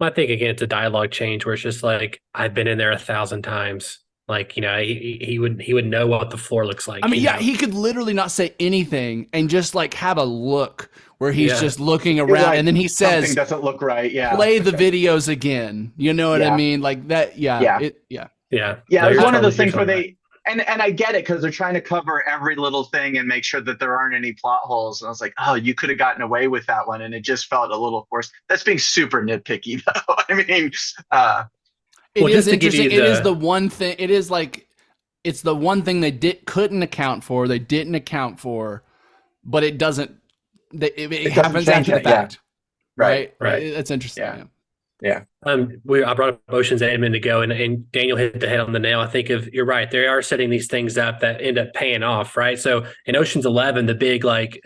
I think again, it's a dialogue change where it's just like I've been in there 1,000 times. Like, you know, he would know what the floor looks like. I mean, he could literally not say anything and just like have a look where he's just looking around, like, and then he says something doesn't look right. Yeah, play the videos again. You know what I mean? Like that. Yeah. It's one of those things where they and I get it because they're trying to cover every little thing and make sure that there aren't any plot holes. And I was like, oh, you could have gotten away with that one, and it just felt a little forced. That's being super nitpicky, though. I mean, it is interesting. It is the one thing. It is like it's the one thing they couldn't account for. They didn't account for, but it doesn't. It happens after the fact. Right. It's interesting. Yeah. I brought up Ocean's 8 a minute ago, and Daniel hit the head on the nail. I think you're right. They are setting these things up that end up paying off, right? So in Ocean's 11, the big like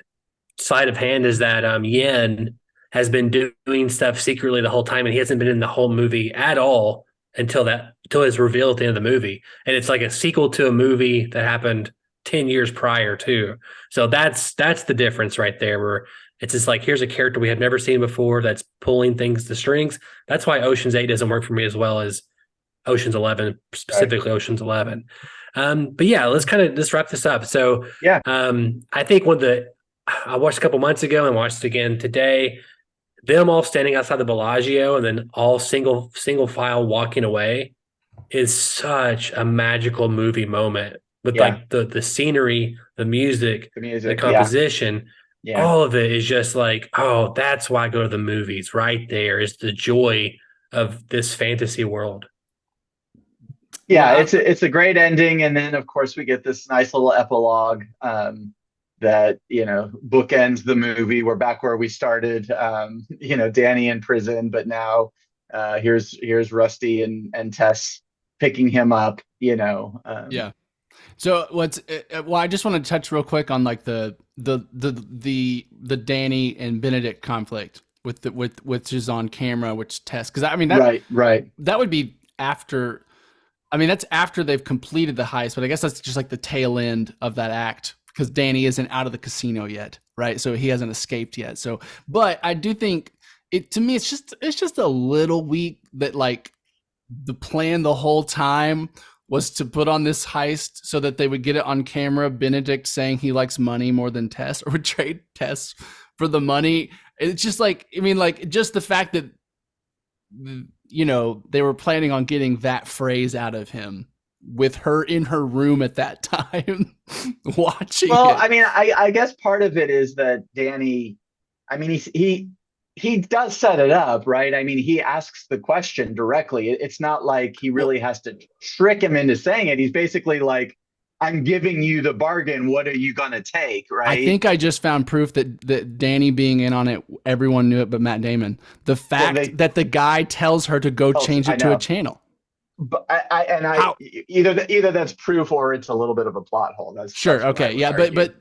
sleight of hand is that Yen has been doing stuff secretly the whole time, and he hasn't been in the whole movie at all until it's revealed at the end of the movie. And it's like a sequel to a movie that happened 10 years prior too. So that's the difference right there, where it's just like, here's a character we have never seen before that's pulling the strings. That's why Ocean's 8 doesn't work for me as well as Ocean's 11, specifically Ocean's 11. But yeah, let's wrap this up. So I think I watched a couple months ago and watched it again today, them all standing outside the Bellagio and then all single file walking away is such a magical movie moment with like the scenery, the music, the composition. Yeah. All of it is just like, oh, that's why I go to the movies. Right there is the joy of this fantasy world. Yeah, it's a great ending, and then of course we get this nice little epilogue that bookends the movie. We're back where we started. Danny in prison, but now here's Rusty and Tess picking him up. So I just want to touch real quick on like the Danny and Benedict conflict with which is on camera, which Tess, because I mean that right that would be after. I mean that's after they've completed the heist, but I guess that's just like the tail end of that act because Danny isn't out of the casino yet, right? So he hasn't escaped yet. So, but I do think to me it's just a little weak that like the plan the whole time was to put on this heist so that they would get it on camera. Benedict saying he likes money more than Tess, or would trade Tess for the money. It's just like, I mean, like, just the fact that, you know, they were planning on getting that phrase out of him with her in her room at that time watching Well, it. I mean, I guess part of it is that Danny, I mean, he does set it up, right? I mean, he asks the question directly. It's not like he really has to trick him into saying it. He's basically like, I'm giving you the bargain. What are you gonna take, right? I think I just found proof that Danny being in on it, everyone knew it but Matt Damon. The fact that the guy tells her to go change it to a channel. But either that's proof or it's a little bit of a plot hole. That's okay, yeah, but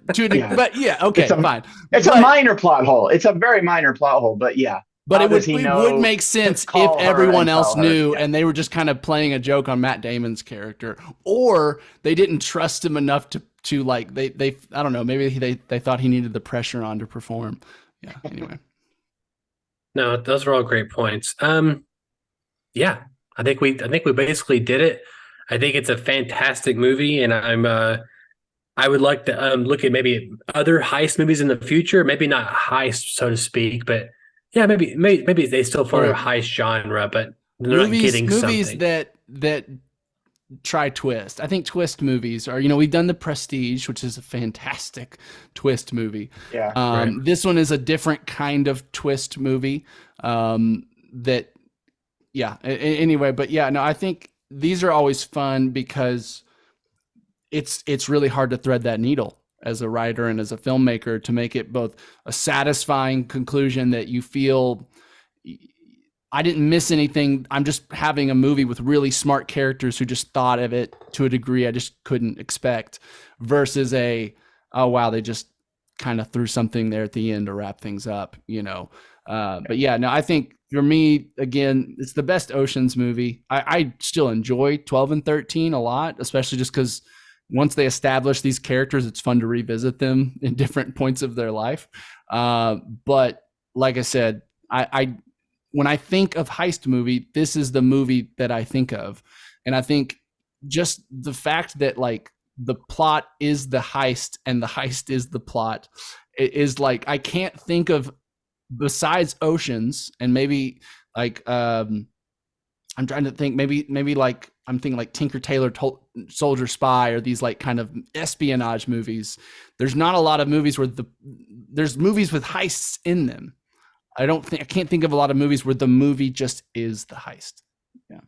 okay, fine. It's a minor plot hole. It's a very minor plot hole, but yeah. But it would make sense if everyone else knew, and they were just kind of playing a joke on Matt Damon's character, or they didn't trust him enough to like they I don't know, maybe they thought he needed the pressure on to perform. Yeah. Anyway. No, those are all great points. Yeah. I think we basically did it. I think it's a fantastic movie, and I would like to look at maybe other heist movies in the future. Maybe not heist, so to speak, but yeah, maybe they still fall in the heist genre, but they're not getting movies something. that try twist. I think twist movies are, you know, we've done The Prestige, which is a fantastic twist movie. Yeah. Right. This one is a different kind of twist movie. Anyway, but yeah, no, I think these are always fun because it's really hard to thread that needle as a writer and as a filmmaker to make it both a satisfying conclusion that you feel I didn't miss anything. I'm just having a movie with really smart characters who just thought of it to a degree I just couldn't expect, versus oh wow, they just kind of threw something there at the end to wrap things up, you know. But yeah, no, I think for me, again, it's the best Oceans movie. I still enjoy 12 and 13 a lot, especially just because once they establish these characters, it's fun to revisit them in different points of their life. But like I said, I when I think of heist movie, this is the movie that I think of. And I think just the fact that like the plot is the heist and the heist is the plot is like, I can't think of, besides Oceans, and maybe like I'm trying to think, maybe like I'm thinking like Tinker Tailor Soldier Spy, or these like kind of espionage movies. There's not a lot of movies where there's movies with heists in them. I can't think of a lot of movies where the movie just is the heist. Yeah.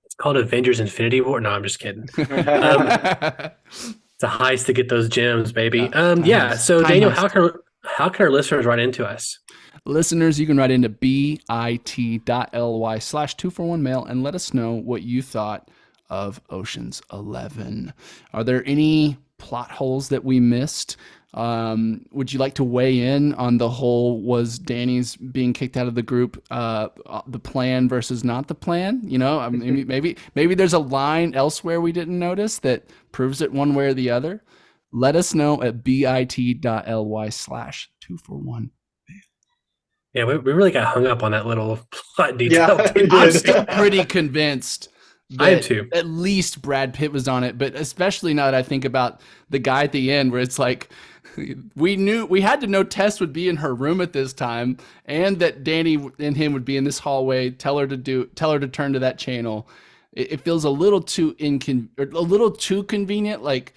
It's called Avengers Infinity War. No, I'm just kidding. It's a heist to get those gems, baby. So Daniel, how can our listeners write into us? Listeners, you can write into bit.ly/241mail and let us know what you thought of Ocean's 11. Are there any plot holes that we missed? Would you like to weigh in on the whole, was Danny's being kicked out of the group the plan versus not the plan? You know, I mean, maybe there's a line elsewhere we didn't notice that proves it one way or the other. Let us know at bit.ly/241. Yeah, we really got hung up on that little plot detail. Yeah, we I'm did. still pretty convinced I am too. at least Brad Pitt was on it, but especially now that I think about the guy at the end where it's like, we had to know Tess would be in her room at this time, and that Danny and him would be in this hallway. Tell her to turn to that channel. It feels a little too convenient. Like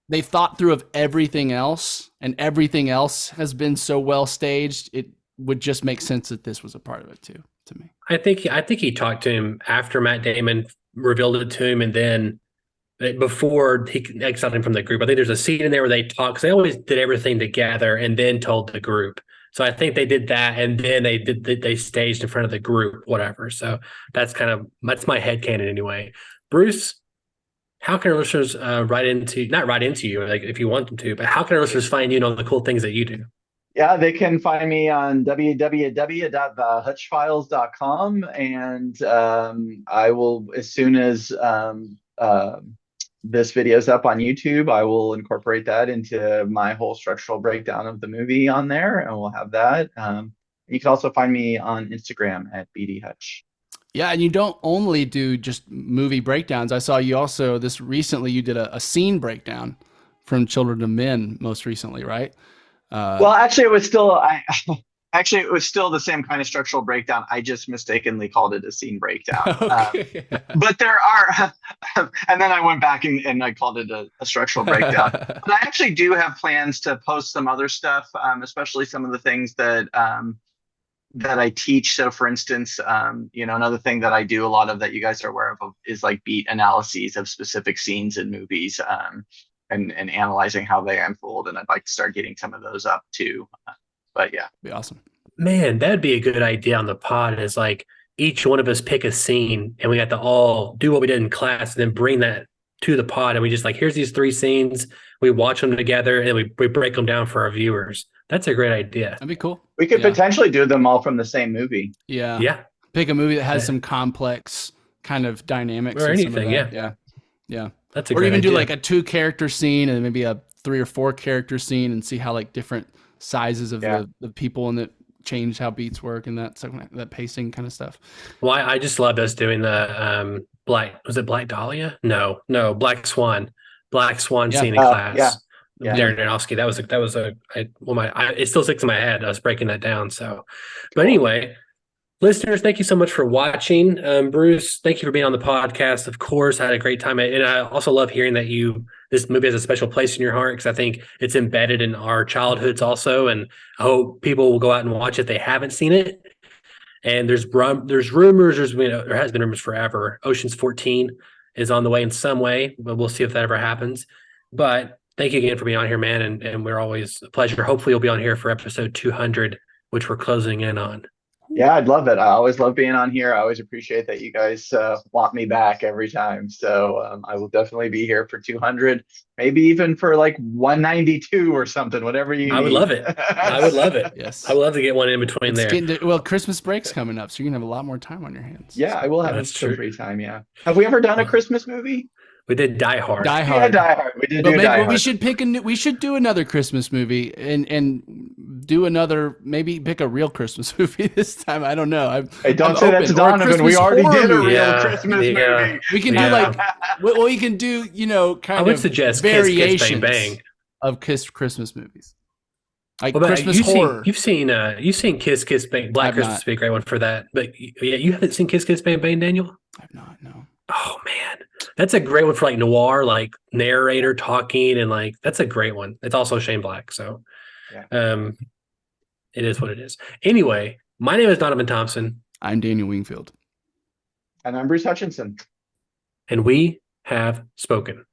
they thought through of everything else, and everything else has been so well staged. It would just make sense that this was a part of it too, to me. I think he talked to him after Matt Damon revealed it to him, and then before he exiled him from the group. I think there's a scene in there where they talk, because they always did everything together and then told the group. So I think they did that, and then they staged in front of the group, whatever. So that's my headcanon anyway. Bruce, how can our listeners not write into you, like if you want them to, but how can our listeners find you and all the cool things that you do? Yeah, they can find me on www.thehutchfiles.com, and I will, as soon as this video is up on YouTube, I will incorporate that into my whole structural breakdown of the movie on there, and we'll have that. You can also find me on Instagram at BDHutch. Yeah, and you don't only do just movie breakdowns. I saw you also this recently. You did a scene breakdown from Children of Men most recently, right? Well, actually, it was still actually it was still the same kind of structural breakdown. I just mistakenly called it a scene breakdown. Okay. But there are, and then I went back and I called it a structural breakdown. But I actually do have plans to post some other stuff, especially some of the things that I teach. So, for instance, another thing that I do a lot of that you guys are aware of is like beat analyses of specific scenes in movies, and analyzing how they unfold. And I'd like to start getting some of those up too. But yeah, Be awesome. Man, that'd be a good idea on the pod. Is like each one of us pick a scene, and we got to all do what we did in class, and then bring that to the pod, and we just like, here's these 3 scenes. We watch them together, and we break them down for our viewers. That's a great idea. That'd be cool. we could potentially do them all from the same movie. Yeah. Yeah, Pick a movie that has some complex kind of dynamics or with some of anything. that. Yeah, Yeah. that's a Or great even do idea. like a 2-character scene and maybe a 3 or 4 character scene and see how like different sizes of the people and that change how beats work and that pacing kind of stuff. Well, I just loved us doing the Black Dahlia? No, Black Swan scene in class. Darren Aronofsky. It still sticks in my head. I was breaking that down. So, but anyway, listeners, thank you so much for watching. Bruce, thank you for being on the podcast. Of course, I had a great time, and I also love hearing that this movie has a special place in your heart, because I think it's embedded in our childhoods also, and I hope people will go out and watch it if they haven't seen it. And there's rumors. There has been rumors forever. Ocean's 14 is on the way in some way, but we'll see if that ever happens. But thank you again for being on here, man, and we're always a pleasure. Hopefully, you'll be on here for episode 200, which we're closing in on. Yeah, I'd love it. I always love being on here. I always appreciate that you guys want me back every time. So I will definitely be here for 200, maybe even for like 192 or something, whatever you I would need. love it. I would love it. Yes. I would love to get one in between It's there. Christmas break's coming up, so you're gonna have a lot more time on your hands. Yeah, I will have That's some true. free time. Yeah. Have we ever done a Christmas movie? We did Die Hard. Die Yeah, Hard. Die Hard. We did But do maybe Die Hard. we should we should do another Christmas movie and do another, maybe pick a real Christmas movie this time. I don't know. Hey, don't I'm say that to open. Or a Donovan. We Christmas already horror did a movie. real Yeah, Christmas yeah. movie. We can Yeah. do well, you can do, kind I would of suggest Kiss, variations Kiss, Bang, Bang. of Christmas movies. Like Well, but Christmas you've horror. You've seen Kiss, Kiss, Bang. Black I've Christmas not. would be a great one for that. But yeah, you haven't seen Kiss, Kiss, Bang, Bang, Daniel? I've not, no. Oh man, that's a great one for like noir, like narrator talking, and like that's a great one. It's also Shane Black, so it is what it is. Anyway, my name is Donovan Thompson, I'm Daniel Wingfield. And I'm Bruce Hutchinson. and we have spoken.